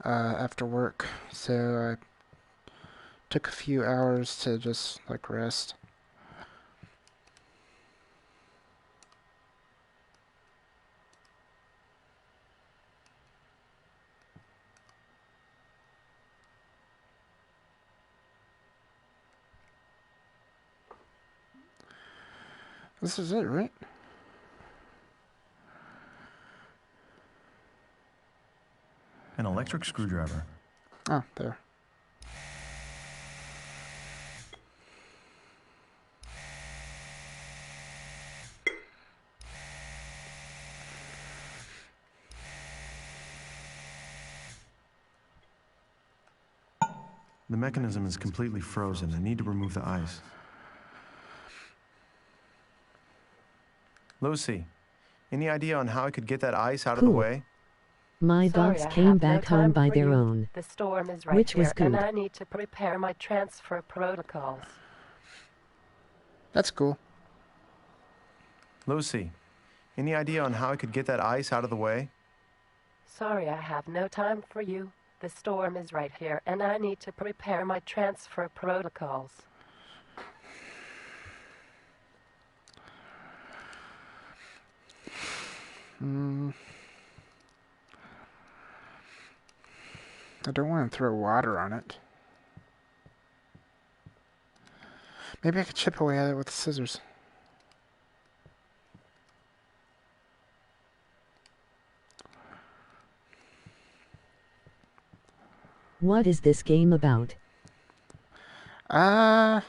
Speaker 3: after work, so I took a few hours to just like rest. This is it, right?
Speaker 1: An electric screwdriver.
Speaker 3: Oh, there.
Speaker 1: The mechanism is completely frozen. I need to remove the ice. Lucy, any idea on how I could get that ice out of the
Speaker 5: Cool.
Speaker 1: way?
Speaker 5: My
Speaker 2: Sorry,
Speaker 5: dogs
Speaker 2: I
Speaker 5: came
Speaker 2: have no
Speaker 5: back home
Speaker 2: time
Speaker 5: by
Speaker 2: for
Speaker 5: their
Speaker 2: you.
Speaker 5: own.
Speaker 2: The storm is right
Speaker 5: Which
Speaker 2: here,
Speaker 5: was good.
Speaker 2: and I need to prepare my transfer protocols.
Speaker 3: That's cool.
Speaker 1: Lucy, any idea on how I could get that ice out of the way?
Speaker 2: Sorry, I have no time for you. The storm is right here, and I need to prepare my transfer protocols.
Speaker 3: I don't want to throw water on it. Maybe I could chip away at it with scissors.
Speaker 5: What is this game about?
Speaker 3: No.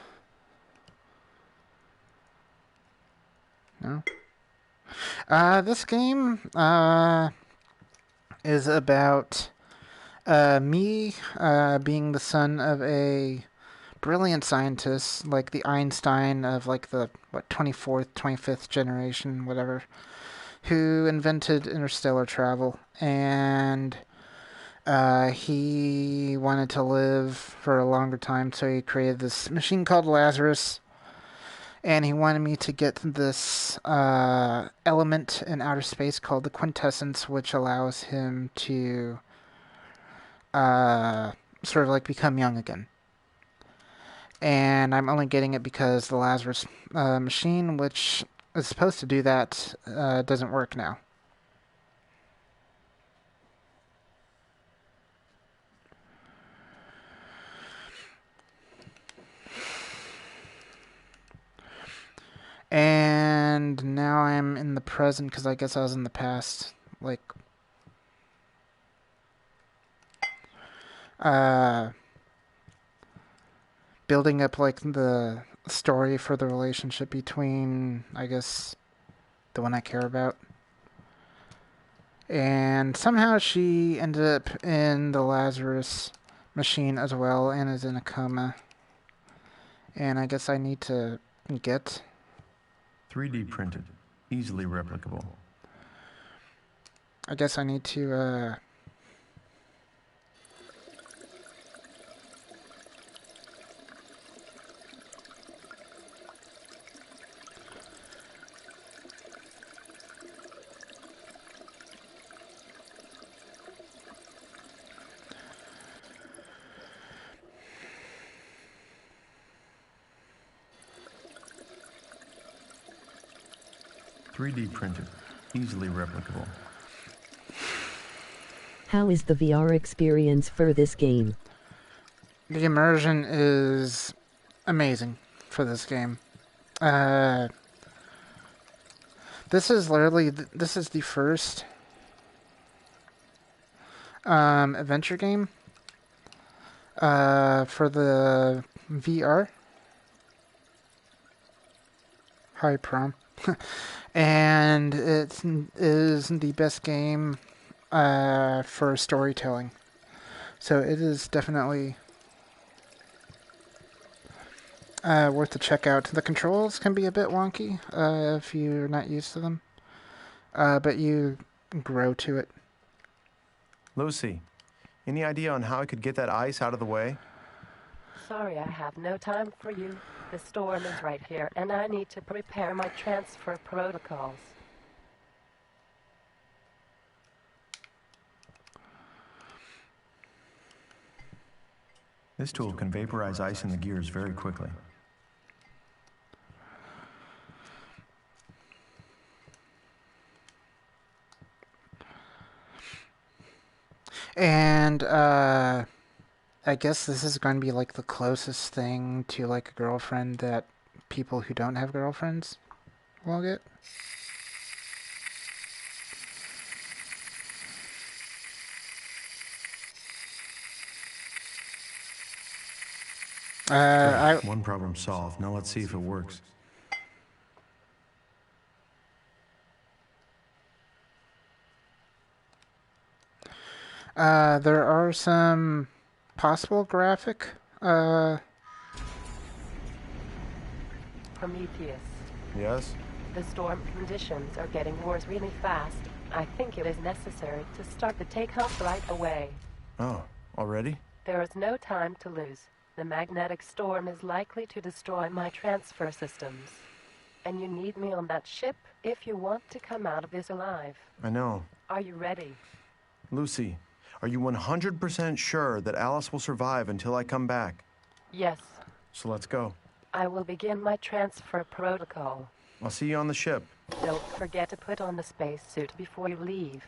Speaker 3: This game, is about, me, being the son of a brilliant scientists, like the Einstein of like the 24th, 25th generation, whatever, who invented interstellar travel, and he wanted to live for a longer time, so he created this machine called Lazarus, and he wanted me to get this element in outer space called the quintessence, which allows him to sort of like become young again. And I'm only getting it because the Lazarus machine, which is supposed to do that, doesn't work now. And now I'm in the present because I guess I was in the past. Like, building up like the story for the relationship between, I guess, the one I care about. And somehow she ended up in the Lazarus machine as well and is in a coma. And I guess I need to get
Speaker 1: 3D printed, easily replicable.
Speaker 3: I guess I need to
Speaker 1: 3D printed, easily replicable.
Speaker 5: How is the VR experience for this game?
Speaker 3: The immersion is amazing for this game. This is the first adventure game for the VR. Hi, Prom. And it is the best game for storytelling. So it is definitely worth a check out. The controls can be a bit wonky if you're not used to them, but you grow to it.
Speaker 1: Lucy, any idea on how I could get that ice out of the way?
Speaker 2: Sorry, I have no time for you. The storm is right here, and I need to prepare my transfer protocols.
Speaker 1: This tool can vaporize ice in the gears very quickly.
Speaker 3: And I guess this is going to be like the closest thing to like a girlfriend that people who don't have girlfriends will get.
Speaker 1: One problem solved. Now let's see if it works.
Speaker 3: There are some possible graphic.
Speaker 2: Prometheus,
Speaker 1: Yes?
Speaker 2: the storm conditions are getting worse really fast. I think it is necessary to start the takeoff right away.
Speaker 1: Oh, already?
Speaker 2: There is no time to lose. The magnetic storm is likely to destroy my transfer systems. And you need me on that ship if you want to come out of this alive.
Speaker 1: I know.
Speaker 2: Are you ready?
Speaker 1: Lucy, are you 100% sure that Alice will survive until I come back?
Speaker 2: Yes.
Speaker 1: So let's go.
Speaker 2: I will begin my transfer protocol.
Speaker 1: I'll see you on the ship.
Speaker 2: Don't forget to put on the spacesuit before you leave.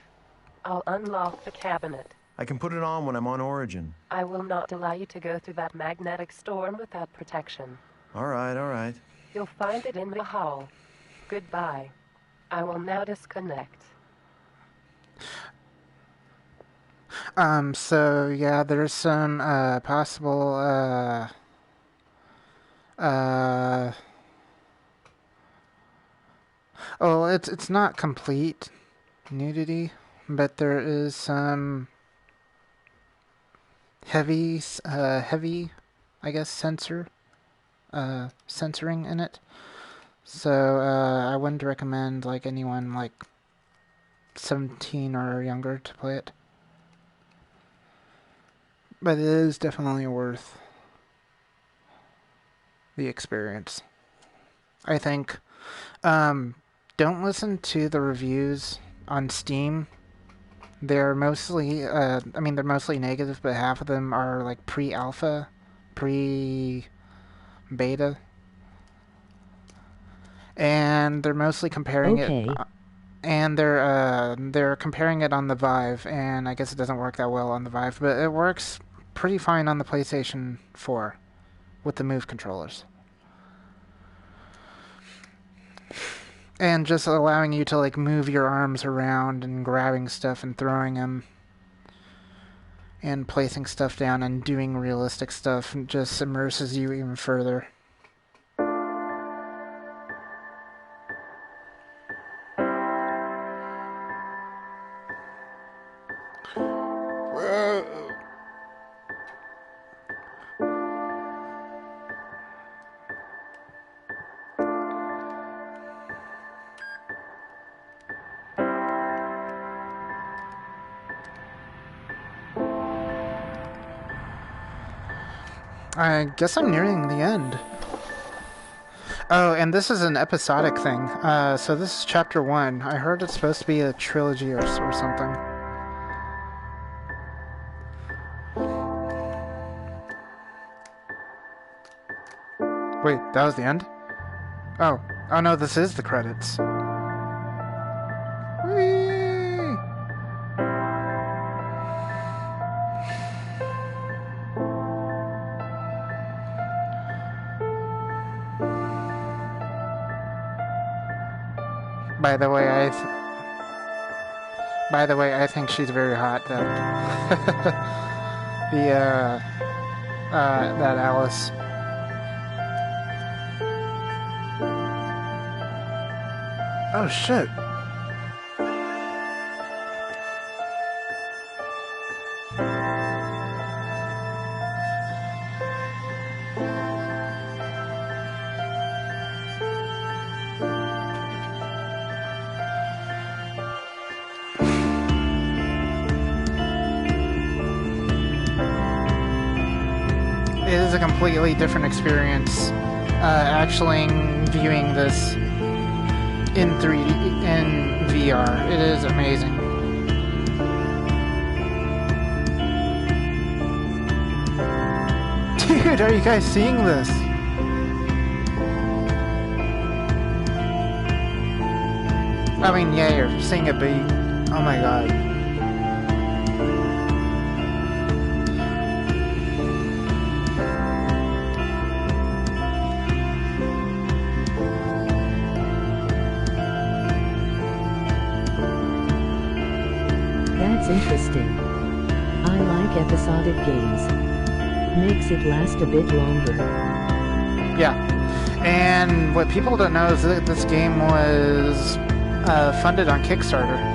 Speaker 2: I'll unlock the cabinet.
Speaker 1: I can put it on when I'm on Origin.
Speaker 2: I will not allow you to go through that magnetic storm without protection.
Speaker 1: All right.
Speaker 2: You'll find it in the hull. Goodbye. I will now disconnect.
Speaker 3: So yeah, there's some possible oh, it's not complete nudity, but there is some heavy I guess, censoring in it. So I wouldn't recommend like anyone like 17 or younger to play it. But it is definitely worth the experience, I think. Don't listen to the reviews on Steam. They're mostly, they're mostly negative, but half of them are like pre-alpha, pre-beta. And they're mostly comparing it, and they're comparing it on the Vive, and I guess it doesn't work that well on the Vive, but it works pretty fine on the PlayStation 4 with the Move controllers. And just allowing you to like move your arms around and grabbing stuff and throwing them and placing stuff down and doing realistic stuff just immerses you even further. I guess I'm nearing the end. Oh, and this is an episodic thing. So this is chapter 1. I heard it's supposed to be a trilogy or something. Wait, that was the end? Oh no, this is the credits. Whee! By the way, I think she's very hot, though. That Alice. Oh, shit. It is a completely different experience, actually viewing this in 3D, in VR. It is amazing. Dude, are you guys seeing this? I mean, yeah, you're seeing it, but oh my god.
Speaker 5: Interesting. I like episodic games. Makes it last a bit longer.
Speaker 3: Yeah. And what people don't know is that this game was funded on Kickstarter.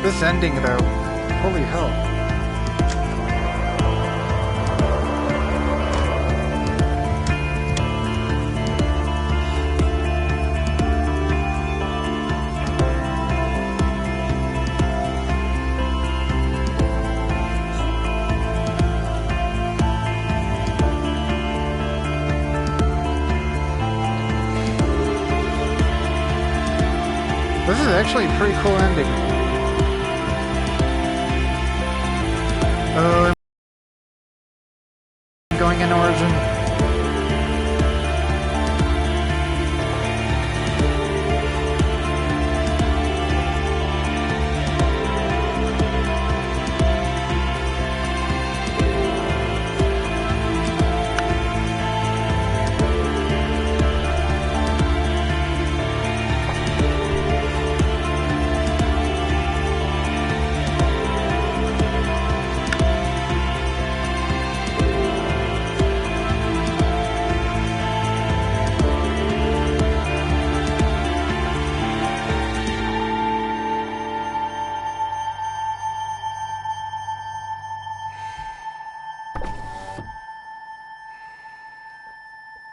Speaker 3: This ending, though, holy hell. This is actually a pretty cool ending. I'm going in origin.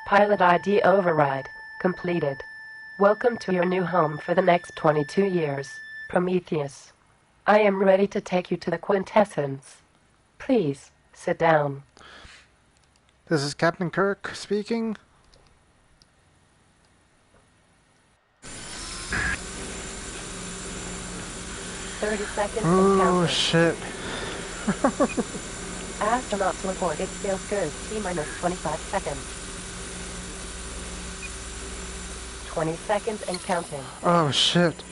Speaker 2: Pilot ID override completed. Welcome to your new home for the next 22 years, Prometheus. I am ready to take you to the quintessence. Please, sit down.
Speaker 3: This is Captain Kirk speaking.
Speaker 2: Seconds
Speaker 3: Oh,
Speaker 2: and counting.
Speaker 3: shit.
Speaker 2: Astronauts report it feels good. T-minus 25 seconds. 20 seconds and counting.
Speaker 3: Oh, shit.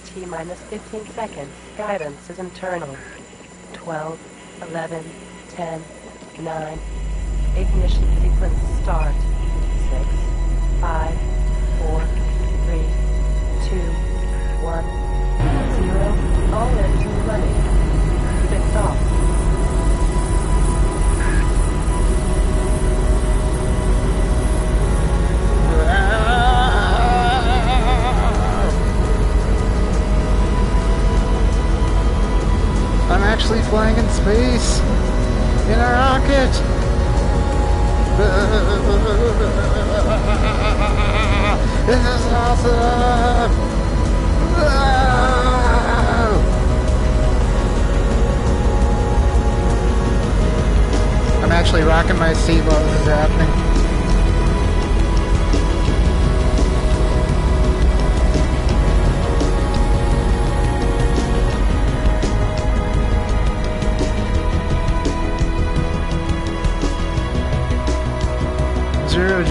Speaker 2: T-minus 15 seconds. Guidance is internal. 12, 11, 10, 9. Ignition sequence start. 6, 5, 4, 3, 2, 1, 0. All engines running. Lift off.
Speaker 3: I'm actually flying in space in a rocket. This is awesome. I'm actually rocking my seat while this is happening. Zero G.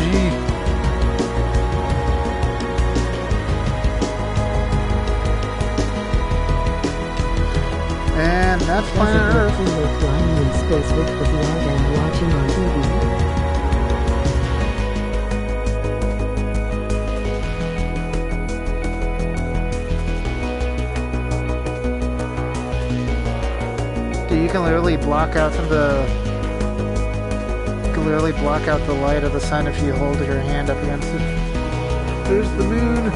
Speaker 3: And that's planet Earth.
Speaker 5: We're flying in space with the VR and watching on TV.
Speaker 3: Dude, you can literally block out the light of the sun if you hold your hand up against it. There's the moon.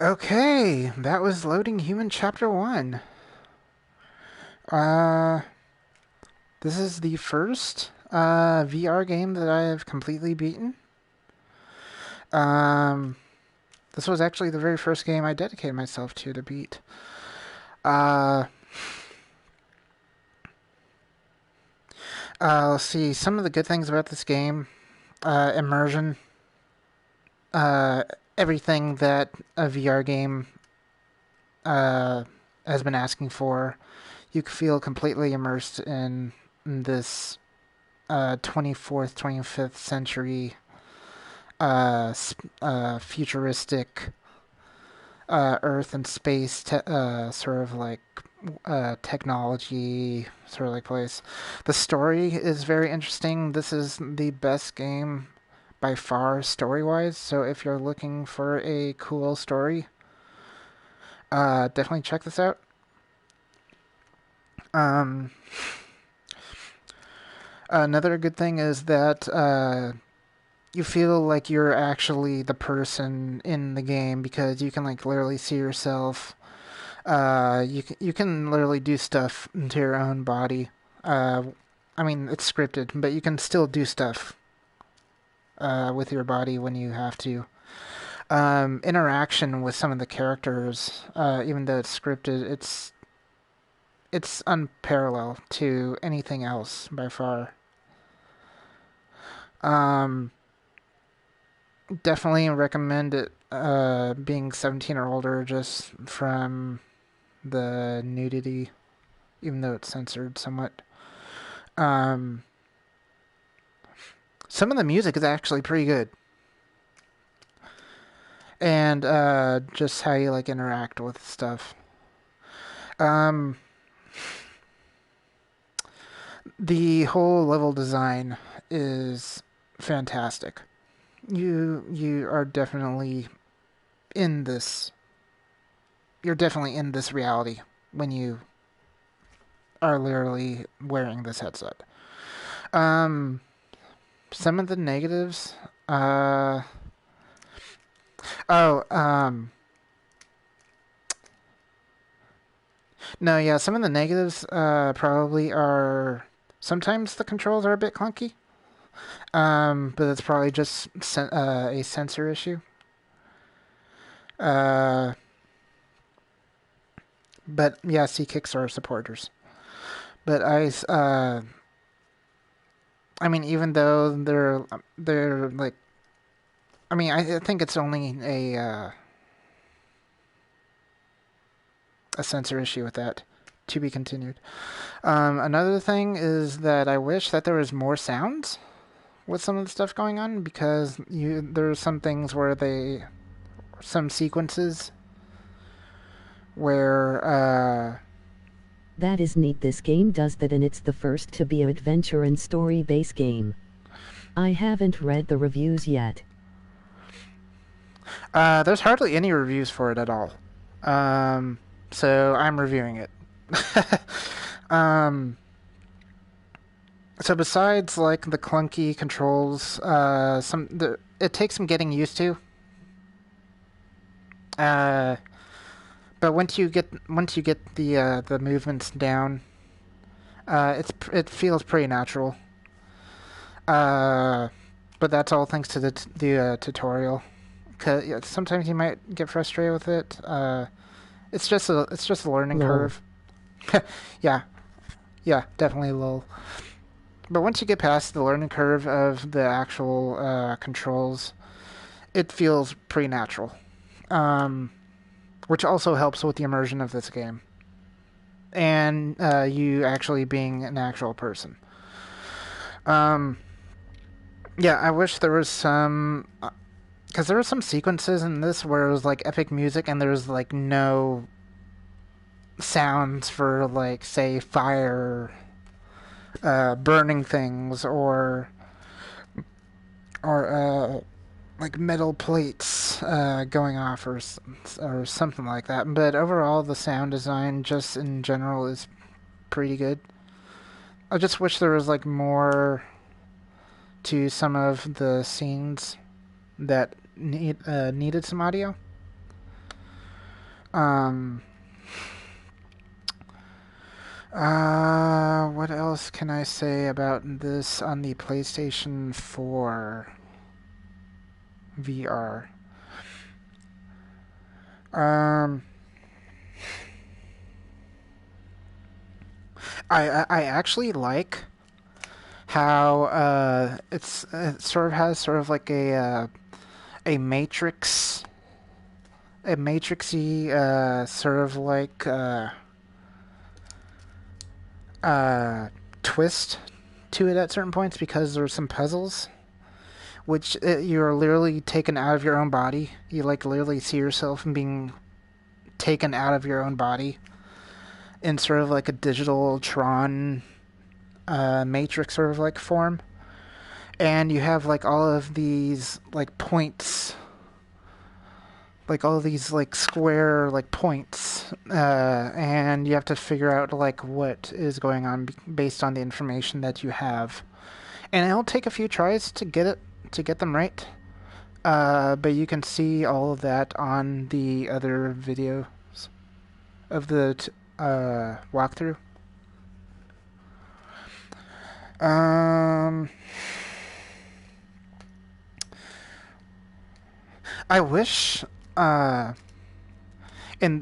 Speaker 3: Okay, that was Loading Human Chapter 1. This is the first VR game that I have completely beaten. This was actually the very first game I dedicated myself to beat. Let's see, some of the good things about this game. Immersion. Everything that a VR game has been asking for. You can feel completely immersed in this 24th, 25th century futuristic Earth and space sort of like technology sort of like place. The story is very interesting. This is the best game by far story-wise, so if you're looking for a cool story, definitely check this out. Another good thing is that you feel like you're actually the person in the game because you can like literally see yourself. You can literally do stuff into your own body. I mean, it's scripted, but you can still do stuff with your body when you have to. Interaction with some of the characters, even though it's scripted, it's unparalleled to anything else by far. Definitely recommend it being 17 or older just from the nudity, even though it's censored somewhat. Some of the music is actually pretty good. and just how you like interact with stuff. The whole level design is fantastic. You are definitely in this. You're definitely in this reality when you are literally wearing this headset. Some of the negatives. No, yeah, some of the negatives probably are. Sometimes the controls are a bit clunky. But it's probably just a sensor issue. But yeah, C-Kicks are supporters. But I mean, even though they're like, I mean, I think it's only a sensor issue with that. To be continued. Another thing is that I wish that there was more sounds with some of the stuff going on, because there are some things where some sequences where
Speaker 5: That is neat. This game does that, and it's the first to be an adventure and story-based game. I haven't read the reviews yet.
Speaker 3: there's hardly any reviews for it at all. So I'm reviewing it. So besides like the clunky controls, it takes some getting used to. But once you get the movements down, it feels pretty natural. But that's all thanks to the tutorial. 'Cause sometimes you might get frustrated with it. It's just a learning curve. Yeah, definitely low. But once you get past the learning curve of the actual controls, it feels pretty natural. Which also helps with the immersion of this game. And you actually being an actual person. Yeah, I wish there was some... Because there were some sequences in this where it was like epic music and there was like no sounds for like, say, fire, burning things, or like metal plates going off, or something like that. But overall, the sound design just in general is pretty good. I just wish there was like more to some of the scenes that needed some audio. What else can I say about this on the PlayStation 4 VR? I actually like how it sort of has sort of like a matrixy sort of like twist to it at certain points, because there's some puzzles which you're literally taken out of your own body. You like literally see yourself being taken out of your own body in sort of like a digital Tron matrix sort of like form. And you have like all of these like points, like all these like square like points, and you have to figure out like what is going on based on the information that you have. And it'll take a few tries to get them right. But you can see all of that on the other videos of the walkthrough. I wish, and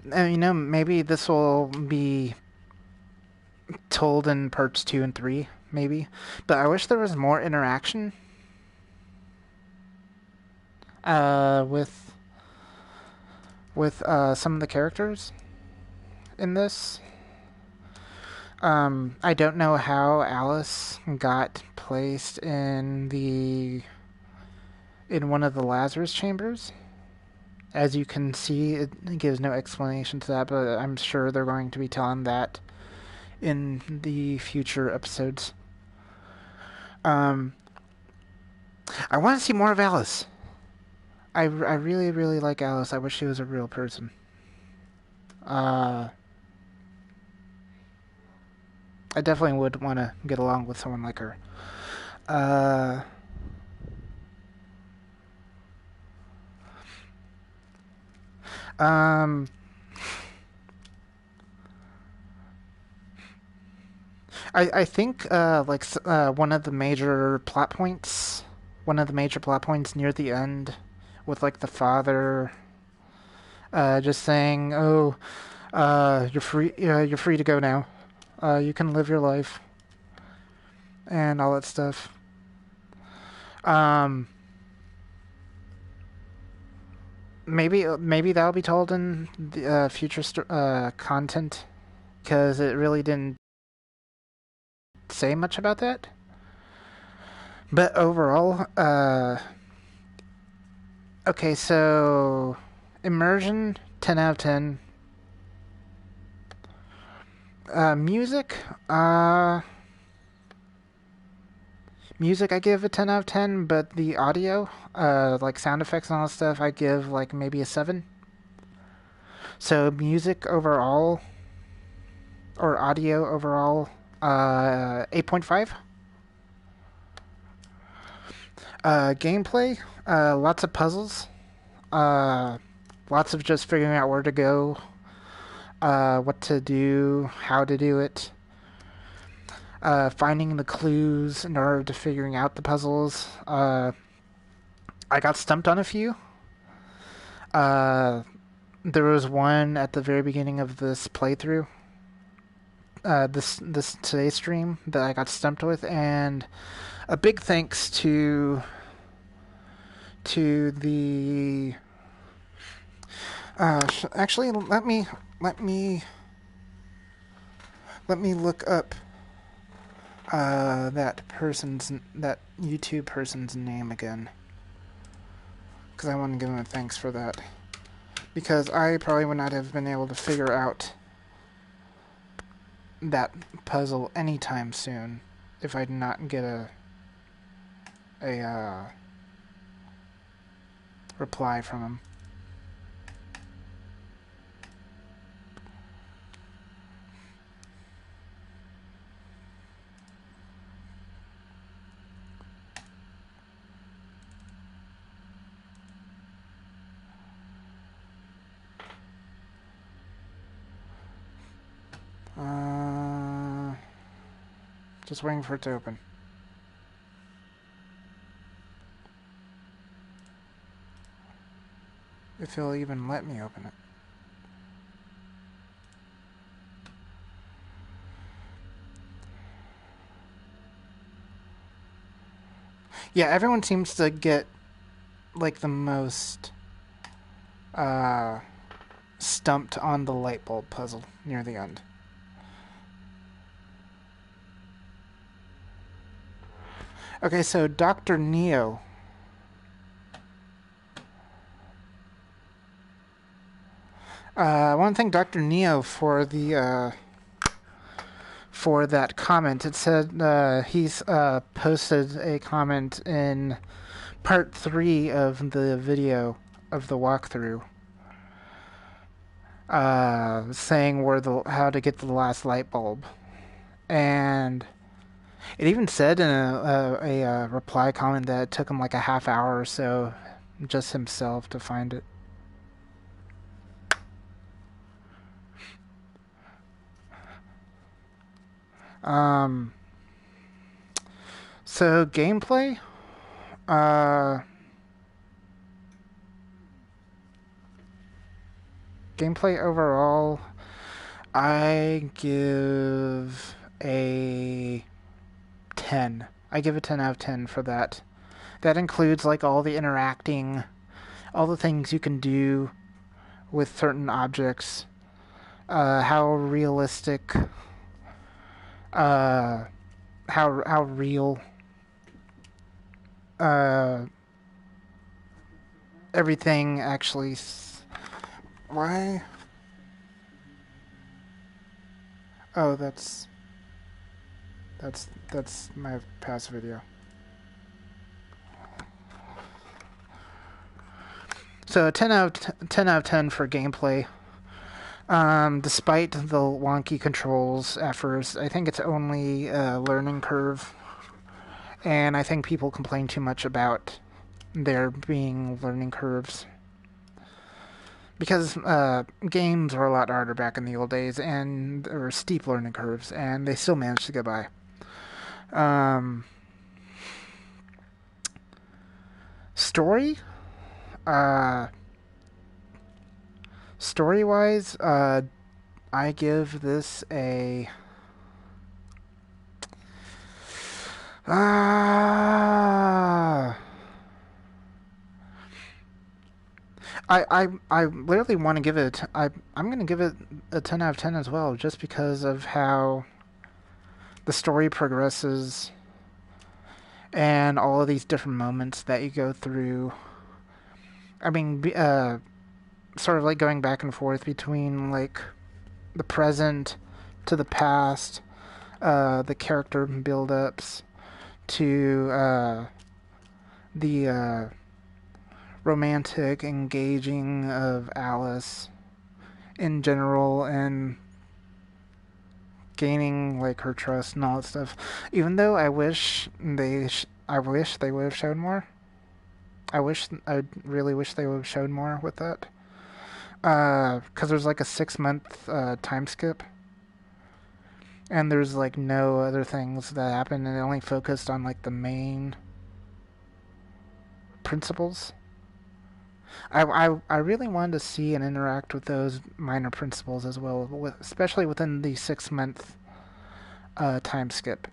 Speaker 3: maybe this will be told in parts 2 and 3, maybe, but I wish there was more interaction with some of the characters in this. I don't know how Alice got placed in one of the Lazarus chambers. As you can see, it gives no explanation to that, but I'm sure they're going to be telling that in the future episodes. I want to see more of Alice. I really, really like Alice. I wish she was a real person. I definitely would want to get along with someone like her. I think one of the major plot points near the end, with like the father, just saying, "Oh, you're free to go now. You can live your life," and all that stuff. Maybe that'll be told in the future content, because it really didn't say much about that. But overall, okay, so immersion, 10 out of 10. Music, I give a 10 out of 10, but the audio, like sound effects and all that stuff, I give like maybe a 7. So music overall, or audio overall, 8.5. Gameplay, lots of puzzles, lots of just figuring out where to go, what to do, how to do it, finding the clues in order to figuring out the puzzles. I got stumped on a few. There was one at the very beginning of this playthrough, this today's stream, that I got stumped with, and a big thanks to the actually let me look up that YouTube person's name again, because I want to give him a thanks for that, because I probably would not have been able to figure out that puzzle anytime soon if I did not get a reply from him. Just waiting for it to open. If he'll even let me open it. Yeah, everyone seems to get like the most stumped on the light bulb puzzle near the end. Okay, so Dr. Neo. I want to thank Dr. Neo for the for that comment. It said he's posted a comment in part 3 of the video of the walkthrough, saying how to get the last light bulb, and it even said in a reply comment that it took him like a half hour or so, just himself, to find it. So gameplay, overall, I give a 10. I give a 10 out of 10 for that. That includes like all the interacting, all the things you can do with certain objects, how realistic, how real everything actually... Why? Oh, that's my past video. So 10 out of 10 for gameplay. Despite the wonky controls at first, I think it's only a learning curve. And I think people complain too much about there being learning curves. Because games were a lot harder back in the old days, and there were steep learning curves, and they still managed to get by. Story? Story-wise, I give this a... I literally want to give it... I'm going to give it a 10 out of 10 as well, just because of how the story progresses and all of these different moments that you go through. I mean, sort of like going back and forth between like the present to the past, the character build-ups to the romantic engaging of Alice in general, and gaining like her trust and all that stuff. Even though I wish they would have shown more. I really wish they would have shown more with that. Because there's like a 6-month time skip, and there's like no other things that happen, and it only focused on like the main principles. I really wanted to see and interact with those minor principles as well, especially within the 6-month time skip.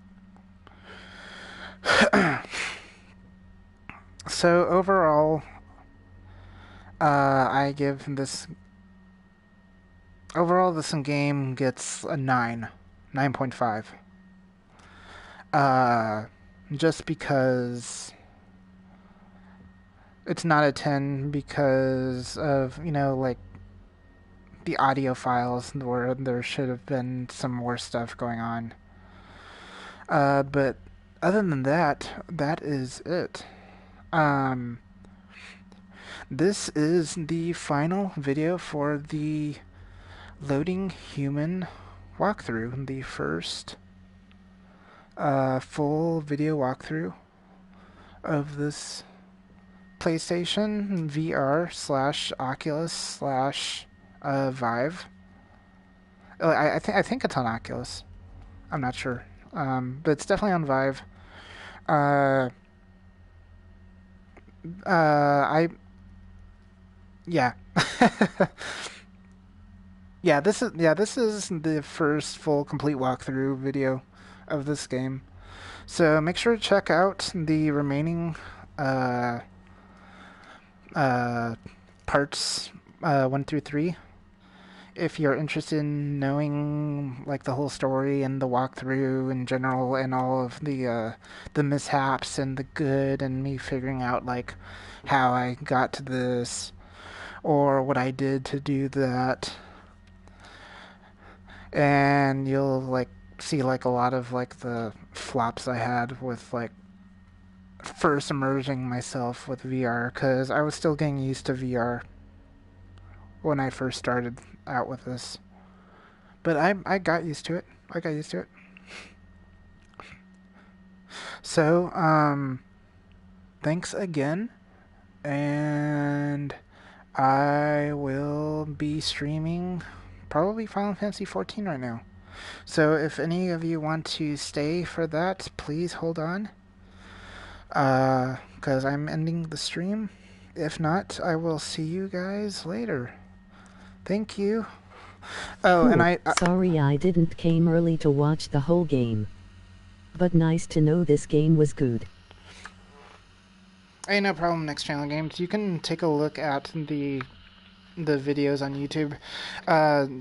Speaker 3: So overall, I give this... Overall, this game gets a 9.5. Just because... It's not a 10 because of, like, the audio files where there should have been some more stuff going on. But other than that, that is it. This is the final video for the Loading Human walkthrough, the first full video walkthrough of this PlayStation VR / Oculus / Vive. I think it's on Oculus. I'm not sure, but it's definitely on Vive. Yeah. This is the first full complete walkthrough video of this game. So make sure to check out the remaining parts 1 through 3 if you're interested in knowing like the whole story and the walkthrough in general, and all of the mishaps and the good, and me figuring out like how I got to this or what I did to do that. And you'll like see like a lot of like the flops I had with like first immersing myself with VR, because I was still getting used to VR when I first started out with this. But I got used to it. So, thanks again, and I will be streaming probably Final Fantasy XIV right now. So if any of you want to stay for that, please hold on. Because I'm ending the stream. If not, I will see you guys later. Thank you. Oh,
Speaker 5: cool.
Speaker 3: and
Speaker 5: Sorry I didn't came early to watch the whole game. But nice to know this game was good.
Speaker 3: Hey, no problem, Next Channel Games. You can take a look at the videos on YouTube.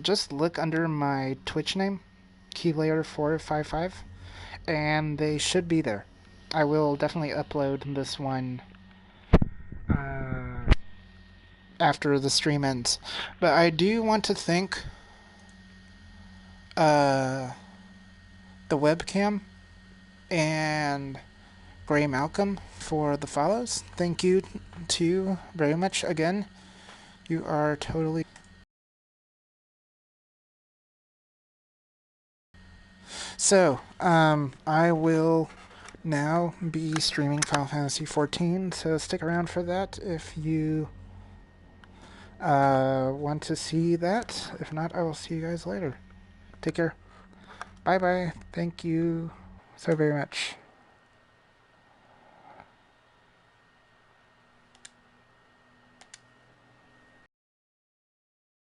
Speaker 3: Just look under my Twitch name, KeyLayer455, and they should be there. I will definitely upload this one after the stream ends. But I do want to thank the webcam and Gray Malcolm for the follows. Thank you to you very much again. You are totally... So, I will now be streaming Final Fantasy XIV, so stick around for that if you want to see that. If not, I will see you guys later. Take care. Bye-bye. Thank you so very much.